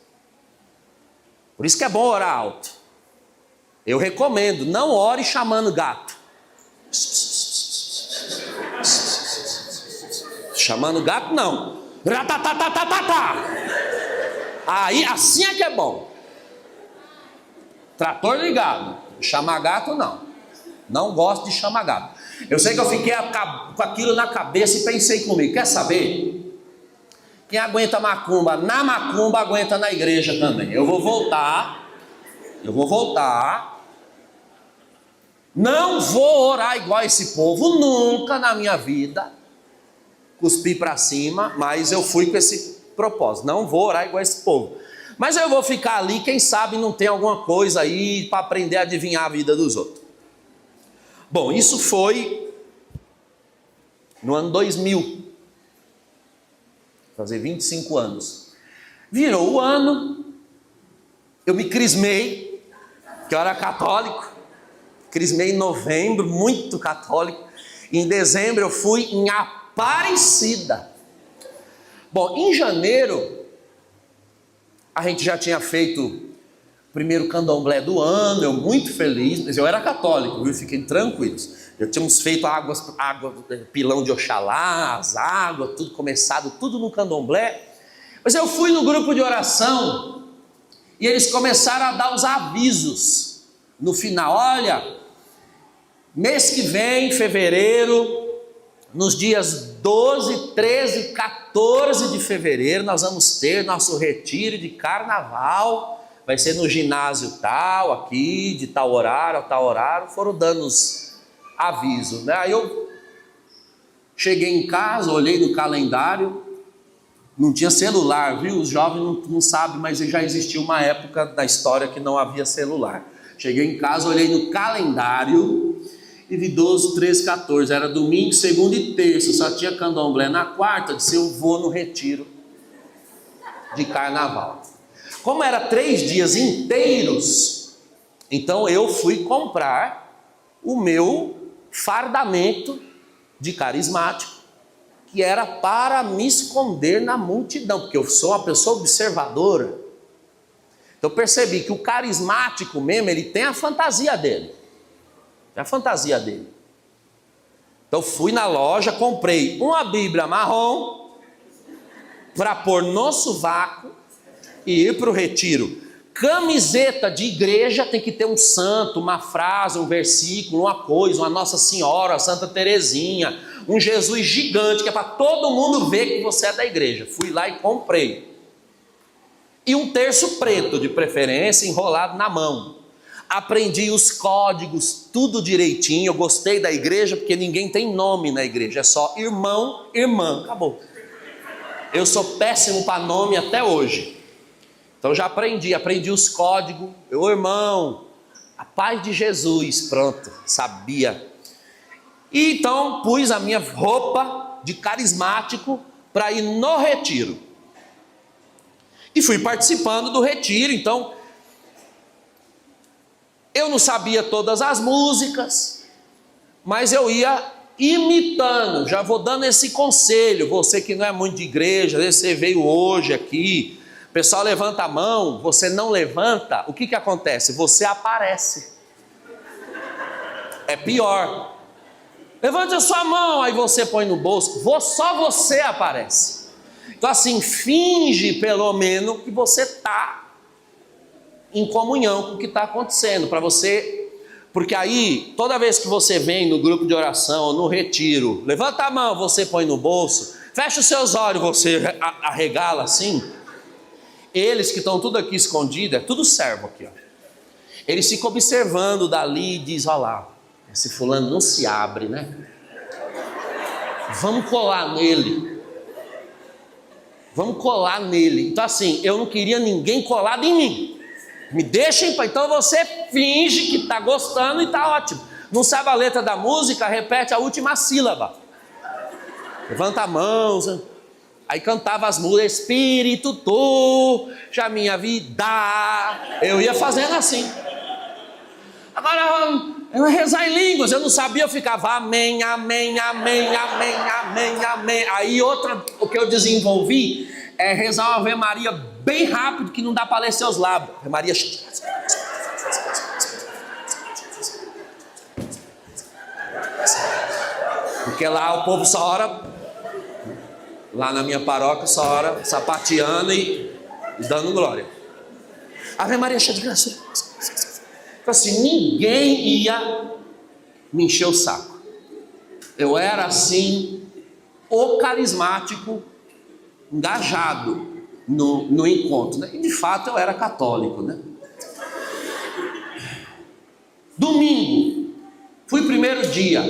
[SPEAKER 1] Por isso que é bom orar alto. Eu recomendo, não ore chamando gato. Chamando gato não. Aí assim é que é bom. Trator ligado. Chamar gato não. Não gosto de chamar gato. Eu sei que eu fiquei com aquilo na cabeça e pensei comigo, quer saber? Quem aguenta macumba na macumba aguenta na igreja também. Eu vou voltar. Não vou orar igual esse povo nunca na minha vida. Cuspi para cima, mas eu fui com esse propósito. Não vou orar igual esse povo. Mas eu vou ficar ali, quem sabe não tem alguma coisa aí para aprender a adivinhar a vida dos outros. Bom, isso foi no ano 2000. Fazer 25 anos. Virou o ano, eu me crismei, que eu era católico. Crismei em novembro, muito católico. Em dezembro eu fui em Aparecida. Bom, em janeiro, a gente já tinha feito o primeiro candomblé do ano, eu muito feliz, mas eu era católico, viu? Fiquem tranquilos. Já tínhamos feito água, pilão de Oxalá, as águas, tudo começado, tudo no candomblé. Mas eu fui no grupo de oração e eles começaram a dar os avisos no final. Olha, mês que vem, fevereiro, nos dias 12, 13 e 14 de fevereiro, nós vamos ter nosso retiro de carnaval. Vai ser no ginásio tal, aqui, de tal horário a tal horário. Foram dando os avisos, né? Aí eu cheguei em casa, olhei no calendário, não tinha celular, viu? Os jovens não sabem, mas já existiu uma época da história que não havia celular. Cheguei em casa, olhei no calendário e vi 12, 13, 14. Era domingo, segunda e terça. Só tinha candomblé na quarta. Disse, eu vou no retiro. de carnaval. Como era 3 dias inteiros, então eu fui comprar o meu fardamento de carismático, que era para me esconder na multidão, porque eu sou uma pessoa observadora. Então eu percebi que o carismático mesmo, ele tem a fantasia dele. Tem a fantasia dele. Então fui na loja, comprei uma Bíblia marrom para pôr no sovaco e ir para o retiro. Camiseta de igreja tem que ter um santo, uma frase, um versículo, uma coisa, uma Nossa Senhora, Santa Terezinha, um Jesus gigante, que é para todo mundo ver que você é da igreja. Fui lá e comprei. E um terço preto, de preferência, enrolado na mão. Aprendi os códigos, tudo direitinho. Eu gostei da igreja, porque ninguém tem nome na igreja, é só irmão, irmã, acabou. Eu sou péssimo para nome até hoje. Então já aprendi os códigos. Ô irmão, a paz de Jesus, pronto, sabia. E então pus a minha roupa de carismático para ir no retiro. E fui participando do retiro. Então eu não sabia todas as músicas, mas eu ia imitando. Já vou dando esse conselho. Você que não é muito de igreja, às vezes você veio hoje aqui, o pessoal levanta a mão, você não levanta, o que acontece? Você aparece. É pior. Levante a sua mão, aí você põe no bolso, só você aparece. Então assim, finge pelo menos que você está em comunhão com o que está acontecendo, para você, porque aí, toda vez que você vem no grupo de oração, ou no retiro, levanta a mão, você põe no bolso, fecha os seus olhos, você arregala assim, eles que estão tudo aqui escondido, é tudo servo aqui, ó. Eles ficam observando dali e diz, olha lá, esse fulano não se abre, né? Vamos colar nele. Vamos colar nele. Então assim, eu não queria ninguém colado em mim. Me deixem, então você finge que está gostando e está ótimo. Não sabe a letra da música, repete a última sílaba. Levanta a mão. Aí cantava as músicas, Espírito tu, já minha vida. Eu ia fazendo assim. Agora, eu ia rezar em línguas, eu não sabia, eu ficava amém, amém, amém, amém, amém, amém. Aí o que eu desenvolvi é rezar uma Ave Maria bem rápido, que não dá para ler seus lábios. Ave Maria. Porque lá o povo só ora, lá na minha paróquia só ora sapateando e dando glória. Ave Maria cheia de graça. Então assim, ninguém ia me encher o saco. Eu era assim, o carismático, engajado no encontro, né? E de fato eu era católico, né? Domingo, fui primeiro dia,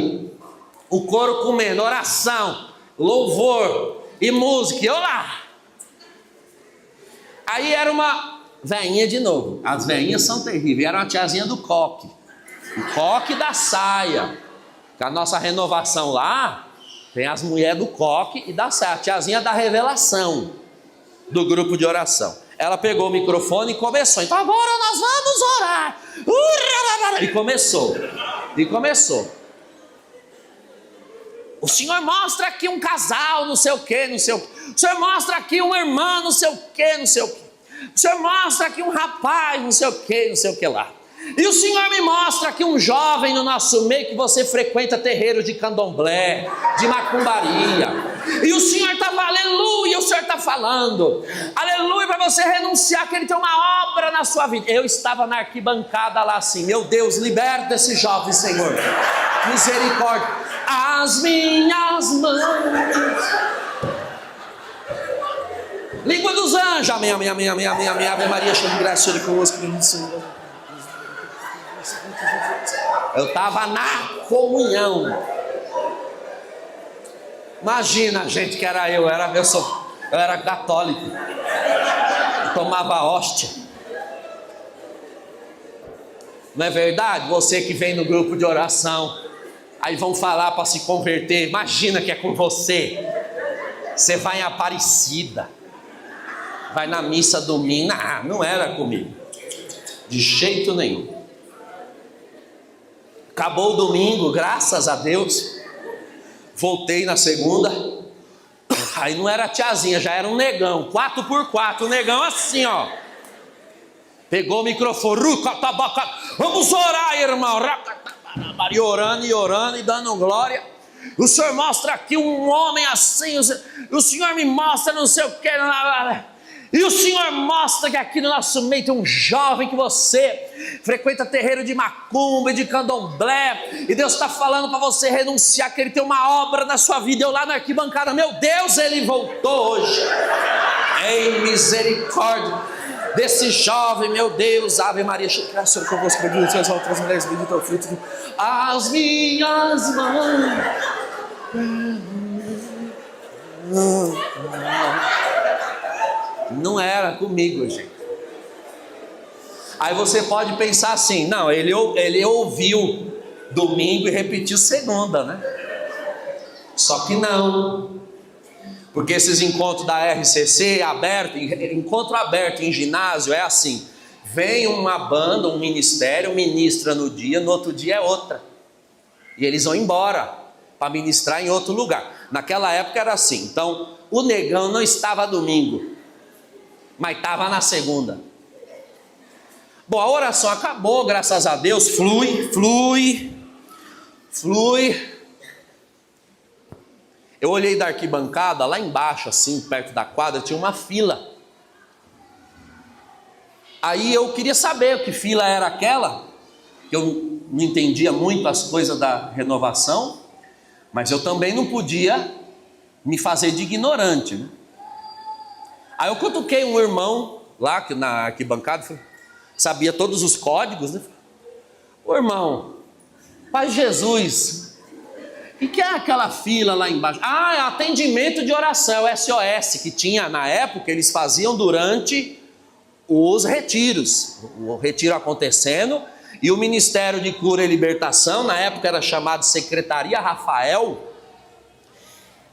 [SPEAKER 1] o coro comendo, oração, louvor e música, e eu lá. Aí era uma veinha de novo, as veinhas são terríveis, era uma tiazinha do coque, o coque da saia, que a nossa renovação lá, tem as mulheres do coque e da saia, a tiazinha da revelação, do grupo de oração. Ela pegou o microfone e começou, então agora nós vamos orar, e começou, o senhor mostra aqui um casal, não sei o que, o senhor mostra aqui uma irmã, não sei o que, o senhor mostra aqui um rapaz, não sei o que lá. E o senhor me mostra aqui um jovem no nosso meio que você frequenta terreiro de candomblé, de macumbaria. E o senhor estava, aleluia, o senhor está falando, aleluia, para você renunciar que ele tem uma obra na sua vida. Eu estava na arquibancada lá assim, meu Deus, liberta esse jovem, Senhor, misericórdia. As minhas mãos, língua dos anjos, amém, amém, amém, amém, amém, amém, Ave Maria, cheia de graça, cheia de conosco, eu estava na comunhão. Imagina, gente, que era eu era católico, eu tomava hóstia. Não é verdade? Você que vem no grupo de oração, aí vão falar para se converter, imagina que é com você. Você vai em Aparecida, vai na missa domingo. Não era comigo, de jeito nenhum. Acabou o domingo, graças a Deus. Voltei na segunda. Aí não era tiazinha, já era um negão, 4x4, um negão assim, ó. Pegou o microfone, vamos orar, irmão. E orando e dando glória. O senhor mostra aqui um homem assim, o senhor me mostra não sei o que. E o senhor mostra que aqui no nosso meio tem um jovem que você frequenta terreiro de macumba e de candomblé, e Deus está falando para você renunciar, que ele tem uma obra na sua vida. Eu lá na arquibancada, meu Deus, ele voltou hoje. Em misericórdia desse jovem, meu Deus. Ave Maria, cheia Senhor convosco, bendito sois vós entre as mulheres, bendito é o fruto as minhas mãos. Não era comigo, gente. Aí você pode pensar assim, não, ele ouviu domingo e repetiu segunda, né? Só que não, porque esses encontros da RCC aberto, encontro aberto em ginásio é assim: vem uma banda, um ministério, ministra no dia, no outro dia é outra, e eles vão embora para ministrar em outro lugar. Naquela época era assim. Então o negão não estava domingo, mas estava na segunda. Bom, a oração acabou, graças a Deus, flui. Eu olhei da arquibancada, lá embaixo, assim, perto da quadra, tinha uma fila. Aí eu queria saber que fila era aquela, que eu não entendia muito as coisas da renovação, mas eu também não podia me fazer de ignorante, né? Aí eu cutuquei um irmão lá na arquibancada, sabia todos os códigos, né? Ô irmão, Pai Jesus, o que é aquela fila lá embaixo? É atendimento de oração, o SOS, que tinha na época, eles faziam durante os retiros, o retiro acontecendo, e o Ministério de Cura e Libertação, na época era chamado Secretaria Rafael,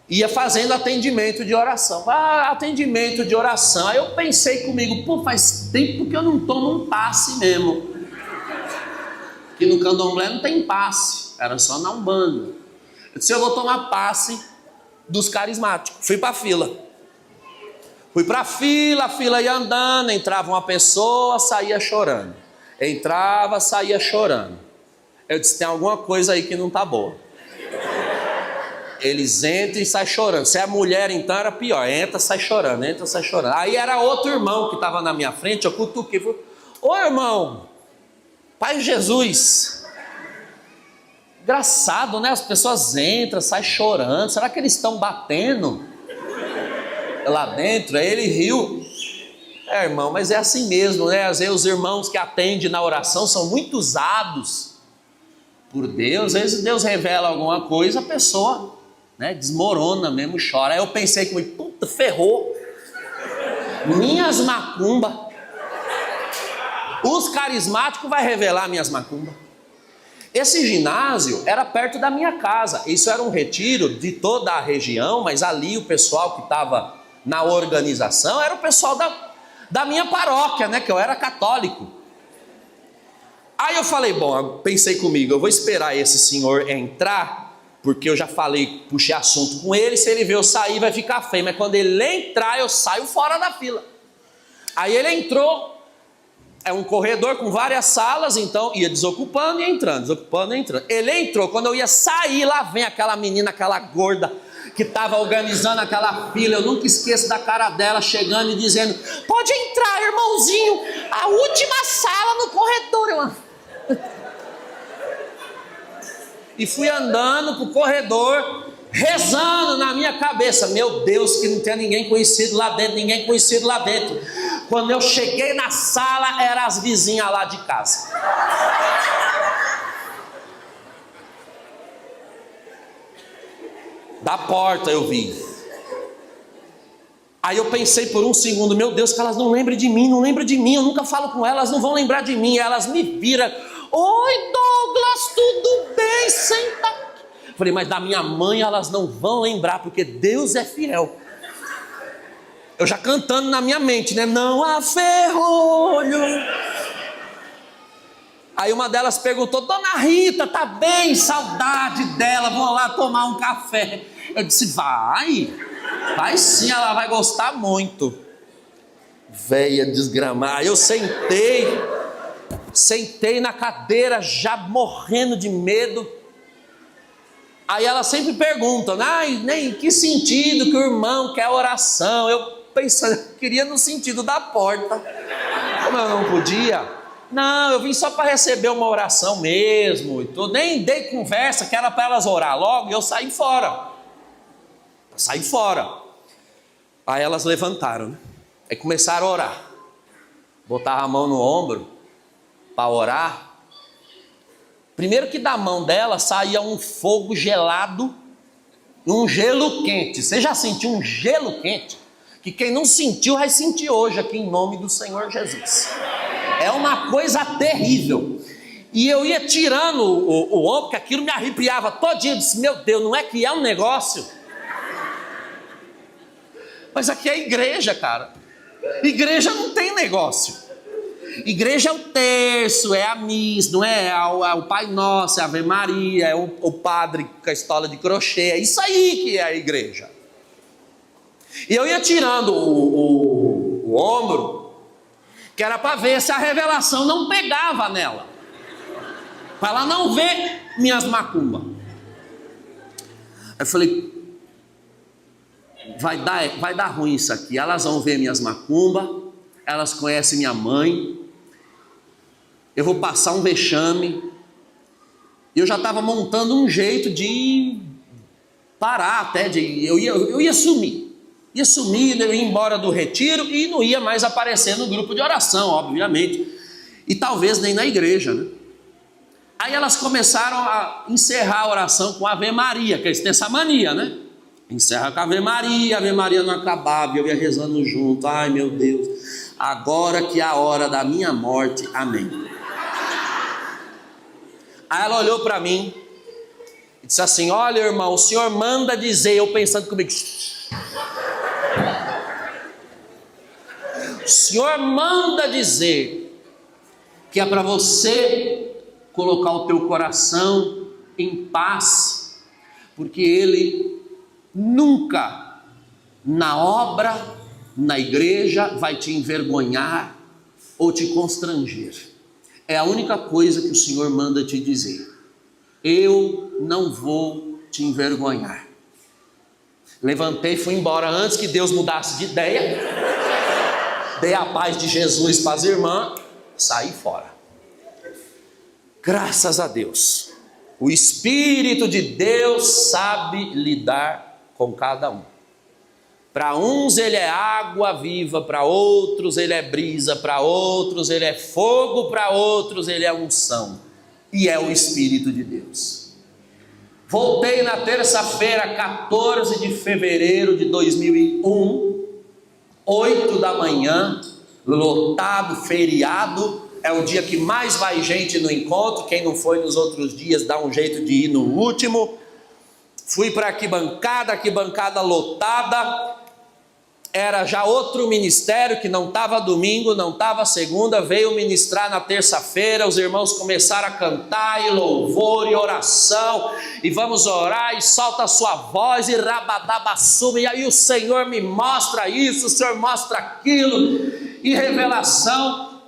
[SPEAKER 1] ia fazendo atendimento de oração. Atendimento de oração. Aí eu pensei comigo, faz tempo que eu não tomo um passe mesmo. Que no candomblé não tem passe, era só na Umbanda. Eu disse, eu vou tomar passe dos carismáticos. Fui para a fila. Fui para a fila ia andando, entrava uma pessoa, saía chorando. Entrava, saía chorando. Eu disse, tem alguma coisa aí que não está boa. Eles entram e saem chorando. Se é mulher, então era pior. Entra, sai chorando. Aí era outro irmão que estava na minha frente, eu cutuquei. Ô irmão, Pai Jesus. Engraçado, né? As pessoas entram, saem chorando. Será que eles estão batendo lá dentro? Aí ele riu. Irmão, mas é assim mesmo, né? Às vezes os irmãos que atendem na oração são muito usados por Deus. Às vezes Deus revela alguma coisa, a pessoa, né, desmorona mesmo, chora. Aí eu pensei comigo, ferrou. Minhas macumbas. Os carismáticos vai revelar minhas macumbas. Esse ginásio era perto da minha casa. Isso era um retiro de toda a região, mas ali o pessoal que estava na organização era o pessoal da minha paróquia, né, que eu era católico. Aí eu falei, pensei comigo, eu vou esperar esse senhor entrar, porque eu já falei, puxei assunto com ele, se ele ver eu sair vai ficar feio, mas quando ele entrar eu saio fora da fila. Aí ele entrou, é um corredor com várias salas, então ia desocupando e entrando. Ele entrou, quando eu ia sair, lá vem aquela menina, aquela gorda, que estava organizando aquela fila. Eu nunca esqueço da cara dela chegando e dizendo, pode entrar, irmãozinho, a última sala no corredor. E fui andando pro corredor, rezando na minha cabeça, meu Deus, que não tenha ninguém conhecido lá dentro. Quando eu cheguei na sala, eram as vizinhas lá de casa. Da porta eu vi. Aí eu pensei por um segundo, meu Deus, que elas não lembrem de mim, eu nunca falo com elas, não vão lembrar de mim. Elas me viram, oi Douglas, tudo bem? Senta aqui. Falei, mas da minha mãe elas não vão lembrar, porque Deus é fiel. Eu já cantando na minha mente, né? Não há ferrolho. Aí uma delas perguntou: Dona Rita, tá bem? Saudade dela, vou lá tomar um café. Eu disse: vai sim, ela vai gostar muito. Véia desgramada. Aí eu sentei na cadeira já morrendo de medo. Aí ela sempre pergunta: em que sentido que o irmão quer oração? Eu pensando, queria no sentido da porta. Como eu não podia, não, eu vim só para receber uma oração mesmo, e tudo. Nem dei conversa, que era para elas orar logo, e eu saí fora. Aí elas levantaram, né? Aí começaram a orar. Botaram a mão no ombro para orar. Primeiro que da mão dela saía um fogo gelado e um gelo quente. Você já sentiu um gelo quente? Que quem não sentiu vai sentir hoje aqui em nome do Senhor Jesus. É uma coisa terrível. E eu ia tirando o ombro, porque aquilo me arrepiava todinho. Eu disse: meu Deus, não é que é um negócio? Mas aqui é igreja, cara. Igreja não tem negócio. Igreja é o terço, é a missa, não é? É o Pai Nosso, é a Ave Maria, é o padre com a estola de crochê. É isso aí que é a igreja. E eu ia tirando o ombro, que era para ver se a revelação não pegava nela, para ela não ver minhas macumbas. Aí eu falei: vai dar ruim isso aqui. Elas vão ver minhas macumbas, elas conhecem minha mãe, eu vou passar um vexame. E eu já estava montando um jeito de parar até, eu ia sumir. Eu ia embora do retiro e não ia mais aparecer no grupo de oração, obviamente. E talvez nem na igreja, né? Aí elas começaram a encerrar a oração com Ave Maria, que eles têm essa mania, né? Encerra com Ave Maria não acabava, eu ia rezando junto. Ai meu Deus, agora que é a hora da minha morte, amém. Aí ela olhou para mim e disse assim: olha irmão, o senhor manda dizer. Eu pensando comigo: o senhor manda dizer que é para você colocar o teu coração em paz, porque ele nunca na obra, na igreja, vai te envergonhar ou te constranger. É a única coisa que o Senhor manda te dizer: eu não vou te envergonhar. Levantei e fui embora antes que Deus mudasse de ideia. Dei a paz de Jesus para as irmãs, saí fora. Graças a Deus, o Espírito de Deus sabe lidar com cada um. Para uns ele é água viva, para outros ele é brisa, para outros ele é fogo, para outros ele é unção. E é o Espírito de Deus. Voltei na terça-feira, 14 de fevereiro de 2001, 8 da manhã, lotado, feriado. É o dia que mais vai gente no encontro. Quem não foi nos outros dias dá um jeito de ir no último. Fui para a arquibancada lotada. Era já outro ministério que não estava domingo, não estava segunda, veio ministrar na terça-feira. Os irmãos começaram a cantar e louvor e oração, e vamos orar, e solta a sua voz, e rabadabassuma, e aí o Senhor me mostra isso, o Senhor mostra aquilo, e revelação.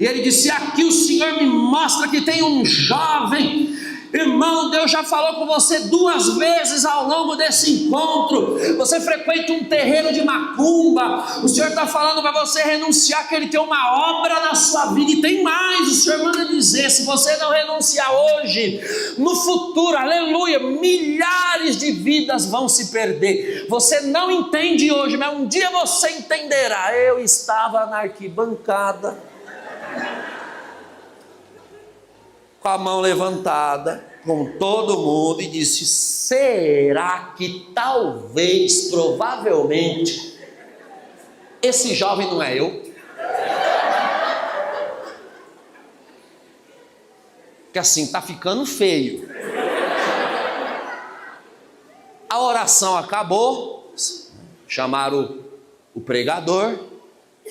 [SPEAKER 1] E ele disse: aqui o Senhor me mostra que tem um jovem. Irmão, Deus já falou com você 2 vezes ao longo desse encontro. Você frequenta um terreiro de macumba. O Senhor está falando para você renunciar, que Ele tem uma obra na sua vida. E tem mais, o Senhor manda dizer: se você não renunciar hoje, no futuro, aleluia, milhares de vidas vão se perder. Você não entende hoje, mas um dia você entenderá. Eu estava na arquibancada, com a mão levantada, com todo mundo, e disse: será que talvez, provavelmente, esse jovem não é eu? Que assim, está ficando feio. A oração acabou, chamaram o pregador,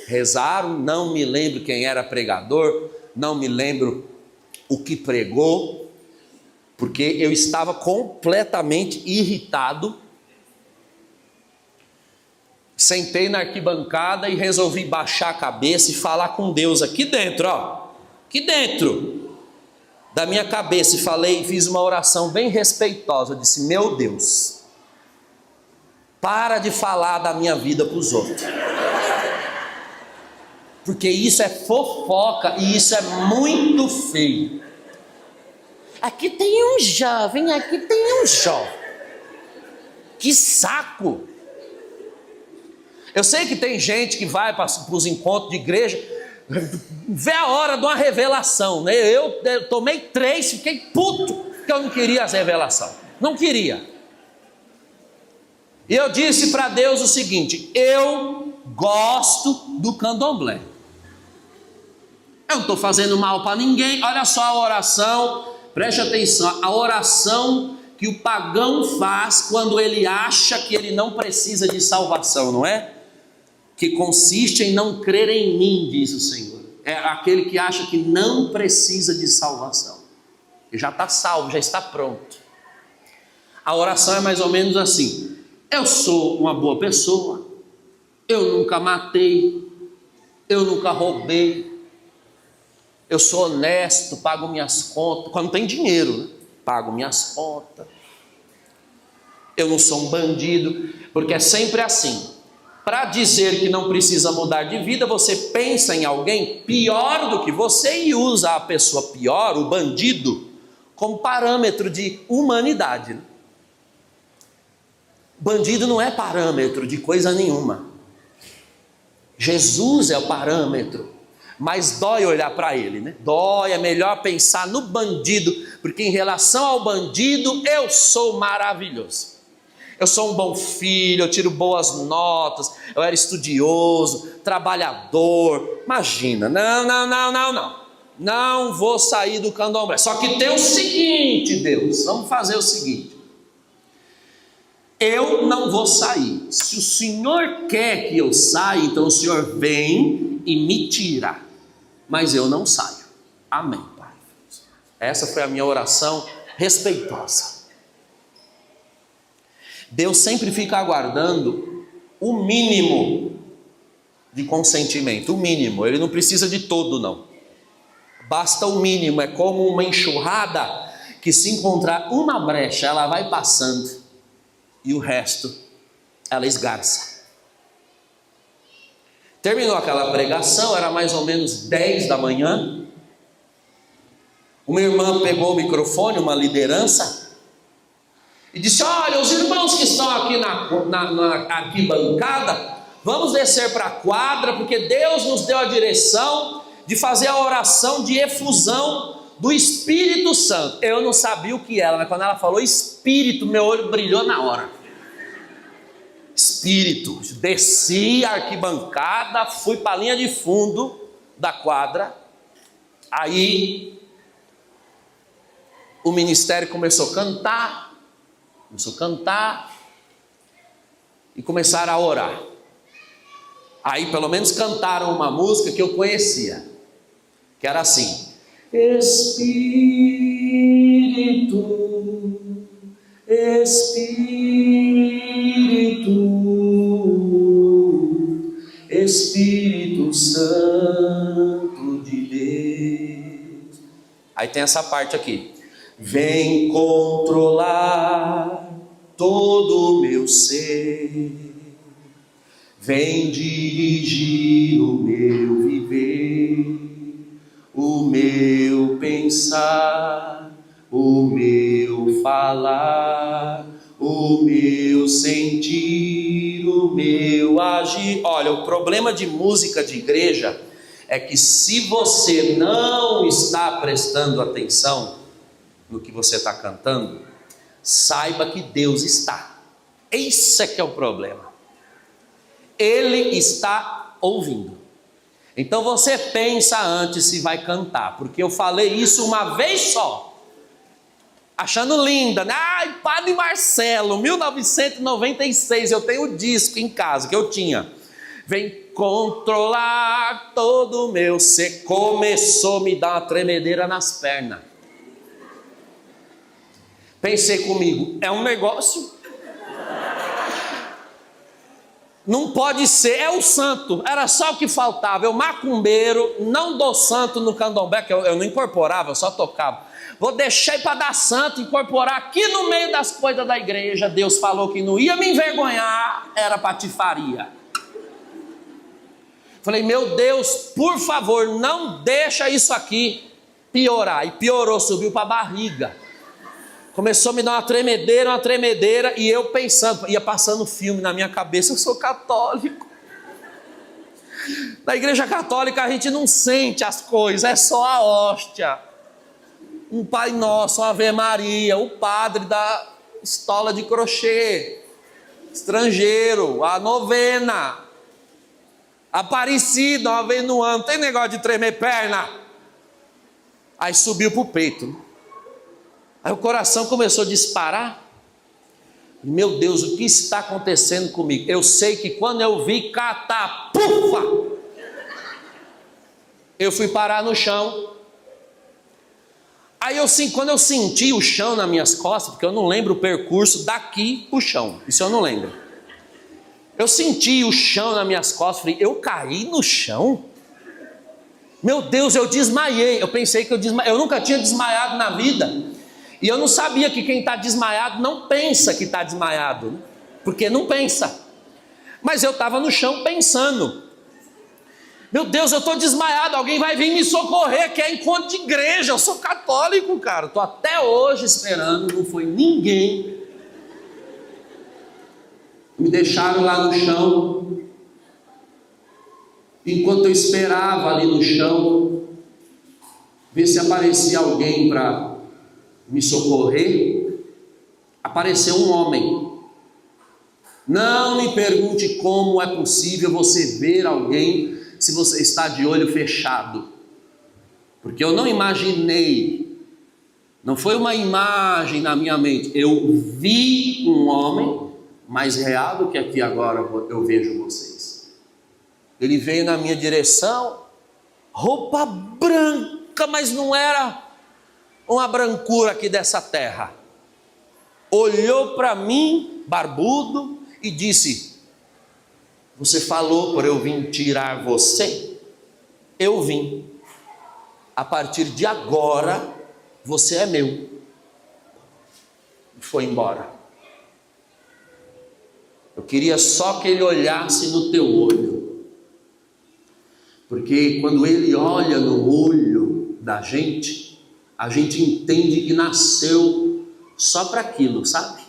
[SPEAKER 1] rezaram, não me lembro quem era pregador, não me lembro o que pregou, porque eu estava completamente irritado. Sentei na arquibancada e resolvi baixar a cabeça e falar com Deus aqui dentro, ó, aqui dentro da minha cabeça, e falei, fiz uma oração bem respeitosa. Eu disse: meu Deus, para de falar da minha vida para os outros, porque isso é fofoca e isso é muito feio. Aqui tem um jovem, aqui tem um jovem, que saco. Eu sei que tem gente que vai para os encontros de igreja, vê a hora de uma revelação, né? Eu tomei 3, fiquei puto, porque eu não queria essa revelação, não queria. E eu disse para Deus o seguinte: eu gosto do candomblé, eu não estou fazendo mal para ninguém. Olha só a oração, preste atenção, a oração que o pagão faz quando ele acha que ele não precisa de salvação, não é? Que consiste em não crer em mim, diz o Senhor. É aquele que acha que não precisa de salvação, que já está salvo, já está pronto. A oração é mais ou menos assim: eu sou uma boa pessoa, eu nunca matei, eu nunca roubei, eu sou honesto, pago minhas contas, quando tem dinheiro, né? Pago minhas contas, eu não sou um bandido, porque é sempre assim. Para dizer que não precisa mudar de vida, você pensa em alguém pior do que você e usa a pessoa pior, o bandido, como parâmetro de humanidade. Bandido não é parâmetro de coisa nenhuma. Jesus é o parâmetro, mas dói olhar para ele, né? Dói, é melhor pensar no bandido, porque em relação ao bandido eu sou maravilhoso. Eu sou um bom filho, eu tiro boas notas, eu era estudioso, trabalhador. Imagina, não vou sair do candomblé. Só que tem o seguinte, Deus, vamos fazer o seguinte: eu não vou sair. Se o Senhor quer que eu saia, então o Senhor vem e me tira, mas eu não saio. Amém, Pai. Essa foi a minha oração respeitosa. Deus sempre fica aguardando o mínimo de consentimento, o mínimo. Ele não precisa de todo, não. Basta o mínimo. É como uma enxurrada que, se encontrar uma brecha, ela vai passando e o resto ela esgarça. Terminou aquela pregação, era mais ou menos 10 da manhã. Uma irmã pegou o microfone, uma liderança, e disse: olha, os irmãos que estão aqui na arquibancada, vamos descer para a quadra, porque Deus nos deu a direção de fazer a oração de efusão do Espírito Santo. Eu não sabia o que era, mas quando ela falou Espírito, meu olho brilhou na hora. Espírito. Desci a arquibancada, fui para a linha de fundo da quadra. Aí o ministério começou a cantar e começaram a orar. Aí pelo menos cantaram uma música que eu conhecia, que era assim: Espírito, Espírito, Espírito Santo de Deus. Aí tem essa parte aqui: vem controlar todo o meu ser, vem dirigir o meu viver, o meu pensar, o meu falar, o meu sentir, o meu agir. Olha, o problema de música de igreja é que, se você não está prestando atenção no que você está cantando, saiba que Deus está. Esse é que é o problema. Ele está ouvindo. Então você pensa antes se vai cantar, porque eu falei isso uma vez só, achando linda, né? Ai, Padre Marcelo, 1996, eu tenho o disco em casa que eu tinha. vem controlar todo o meu ser. Começou a me dar uma tremedeira nas pernas. Pensei comigo, é um negócio? Não pode ser, é o santo, era só o que faltava. Eu macumbeiro, não dou santo no candomblé, que eu não incorporava, eu só tocava. Vou deixar para dar santo, incorporar aqui no meio das coisas da igreja. Deus falou que não ia me envergonhar, era patifaria. Falei, meu Deus, por favor, não deixa isso aqui piorar. E piorou, subiu para a barriga. Começou a me dar uma tremedeira, e eu pensando, ia passando filme na minha cabeça, eu sou católico. Na igreja católica a gente não sente as coisas, é só a hóstia. Um Pai Nosso, uma Ave Maria, o padre da estola de crochê, estrangeiro, a novena, Aparecida, uma vez no ano, tem negócio de tremer perna. Aí subiu para o peito. Aí o coração começou a disparar. Meu Deus, o que está acontecendo comigo? Eu sei que quando eu vi catapufa, eu fui parar no chão. Aí quando eu senti o chão nas minhas costas, porque eu não lembro o percurso daqui para o chão, isso eu não lembro. Eu senti o chão nas minhas costas, falei, eu caí no chão? Meu Deus, eu desmaiei. Eu pensei que eu nunca tinha desmaiado na vida. E eu não sabia que quem está desmaiado não pensa que está desmaiado, né? Porque não pensa. Mas eu estava no chão pensando. Meu Deus, eu estou desmaiado, alguém vai vir me socorrer, que é encontro de igreja, eu sou católico, cara. Estou até hoje esperando, não foi ninguém. Me deixaram lá no chão. Enquanto eu esperava ali no chão, ver se aparecia alguém para me socorrer, apareceu um homem. Não me pergunte como é possível você ver alguém se você está de olho fechado, porque eu não imaginei, não foi uma imagem na minha mente, eu vi um homem mais real do que aqui agora eu vejo vocês. Ele veio na minha direção, roupa branca, mas não era uma brancura aqui dessa terra. Olhou para mim, barbudo, e disse: você falou por eu vir tirar você? Eu vim. A partir de agora, você é meu. E foi embora. Eu queria só que ele olhasse no teu olho. Porque quando ele olha no olho da gente, a gente entende que nasceu só para aquilo, sabe?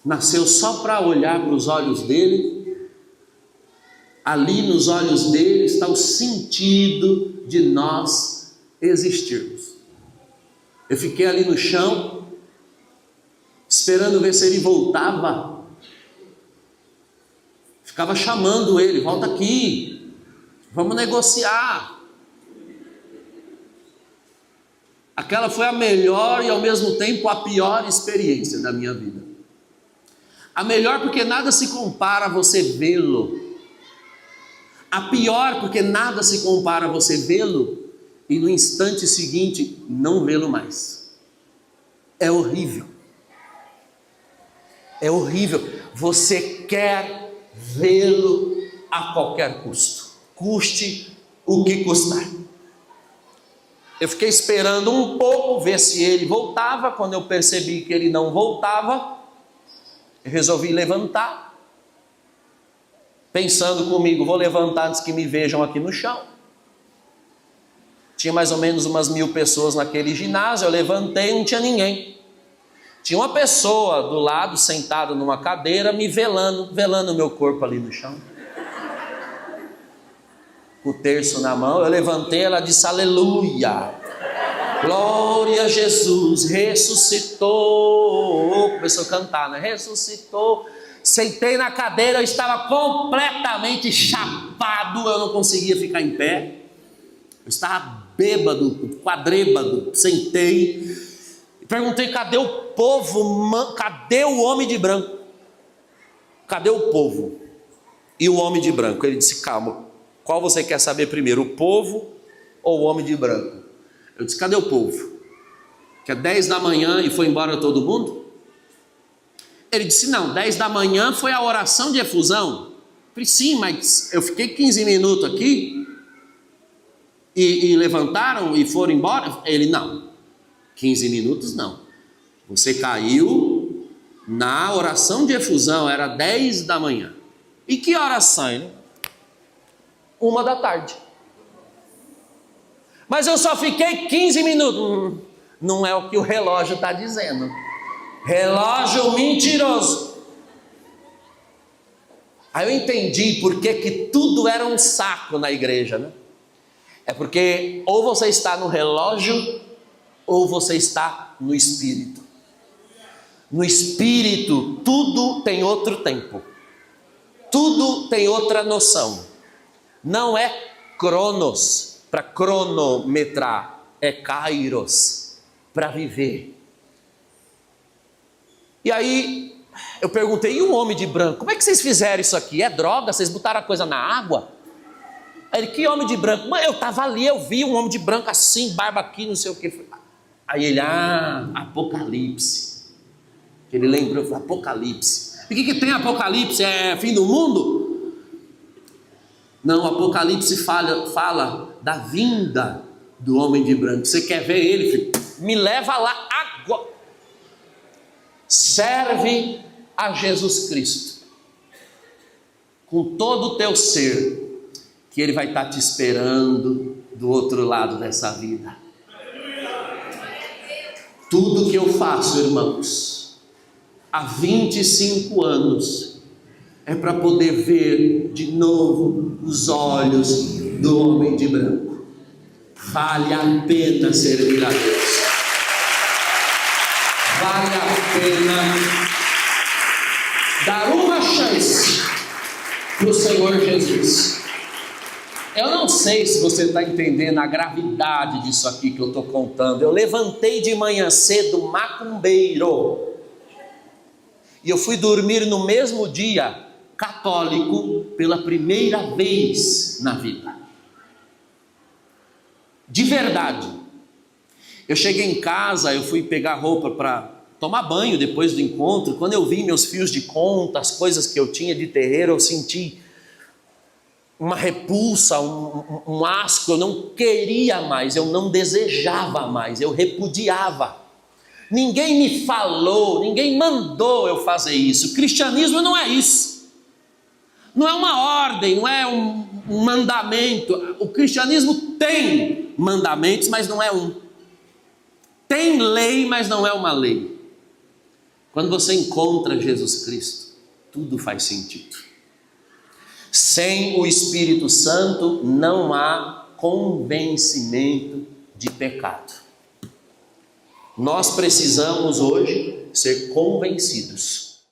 [SPEAKER 1] Nasceu só para olhar para os olhos dele. Ali nos olhos dele está o sentido de nós existirmos. Eu fiquei ali no chão, esperando ver se ele voltava. Ficava chamando ele, volta aqui, vamos negociar. Aquela foi a melhor e ao mesmo tempo a pior experiência da minha vida. A melhor porque nada se compara a você vê-lo. A pior porque nada se compara a você vê-lo e no instante seguinte não vê-lo mais. É horrível. É horrível. Você quer vê-lo a qualquer custo. Custe o que custar. Eu fiquei esperando um pouco, ver se ele voltava. Quando eu percebi que ele não voltava, eu resolvi levantar. Pensando comigo, vou levantar antes que me vejam aqui no chão. Tinha mais ou menos umas 1000 pessoas naquele ginásio. Eu levantei, não tinha ninguém. Tinha uma pessoa do lado, sentada numa cadeira, me velando o meu corpo ali no chão. Com o terço na mão, eu levantei, ela disse aleluia, glória a Jesus, ressuscitou. Começou a cantar, né? Ressuscitou. Sentei na cadeira, eu estava completamente chapado, eu não conseguia ficar em pé. Eu estava bêbado, quadrêbado. Sentei e perguntei: cadê o povo? Cadê o homem de branco? Cadê o povo? e o homem de branco. Ele disse: calma, qual você quer saber primeiro, o povo ou o homem de branco? Eu disse: cadê o povo? Que é 10 da manhã e foi embora todo mundo? Ele disse: não, 10 da manhã foi a oração de efusão. Eu falei: sim, mas eu fiquei 15 minutos aqui e levantaram e foram embora? Ele: não, 15 minutos não. Você caiu na oração de efusão, era 10 da manhã. E que oração? Ele: 1 da tarde. Mas eu só fiquei 15 minutos. Não é o que o relógio está dizendo. Relógio mentiroso. Aí eu entendi por que tudo era um saco na igreja, né? É porque ou você está no relógio ou você está no espírito. No espírito tudo tem outro tempo. Tudo tem outra noção. Não é cronos para cronometrar, é kairos para viver. E aí eu perguntei: e um homem de branco? Como é que vocês fizeram isso aqui? É droga? Vocês botaram a coisa na água? Aí ele: que homem de branco? Mas eu estava ali, eu vi um homem de branco assim, barba aqui, não sei o que. Aí ele: Apocalipse. Ele lembrou: Apocalipse. E o que tem Apocalipse? É fim do mundo? Não, Apocalipse fala da vinda do homem de branco. Você quer ver ele, filho? Me leva lá agora. Serve a Jesus Cristo com todo o teu ser, que Ele vai estar te esperando do outro lado dessa vida. Tudo que eu faço, irmãos, há 25 anos, é para poder ver de novo os olhos do homem de branco. Vale a pena servir a Deus. Vale a pena dar uma chance para o Senhor Jesus. Eu não sei se você está entendendo a gravidade disso aqui que eu estou contando. Eu levantei de manhã cedo macumbeiro, e eu fui dormir no mesmo dia católico pela primeira vez na vida. De verdade. Eu cheguei em casa, eu fui pegar roupa para tomar banho depois do encontro. Quando eu vi meus fios de conta, as coisas que eu tinha de terreiro, eu senti uma repulsa, um asco. Eu não queria mais, eu não desejava mais, eu repudiava. Ninguém me falou, ninguém mandou eu fazer isso. O cristianismo não é isso. Não é uma ordem, não é um mandamento. O cristianismo tem mandamentos, mas não é um. Tem lei, mas não é uma lei. Quando você encontra Jesus Cristo, tudo faz sentido. Sem o Espírito Santo não há convencimento de pecado. Nós precisamos hoje ser convencidos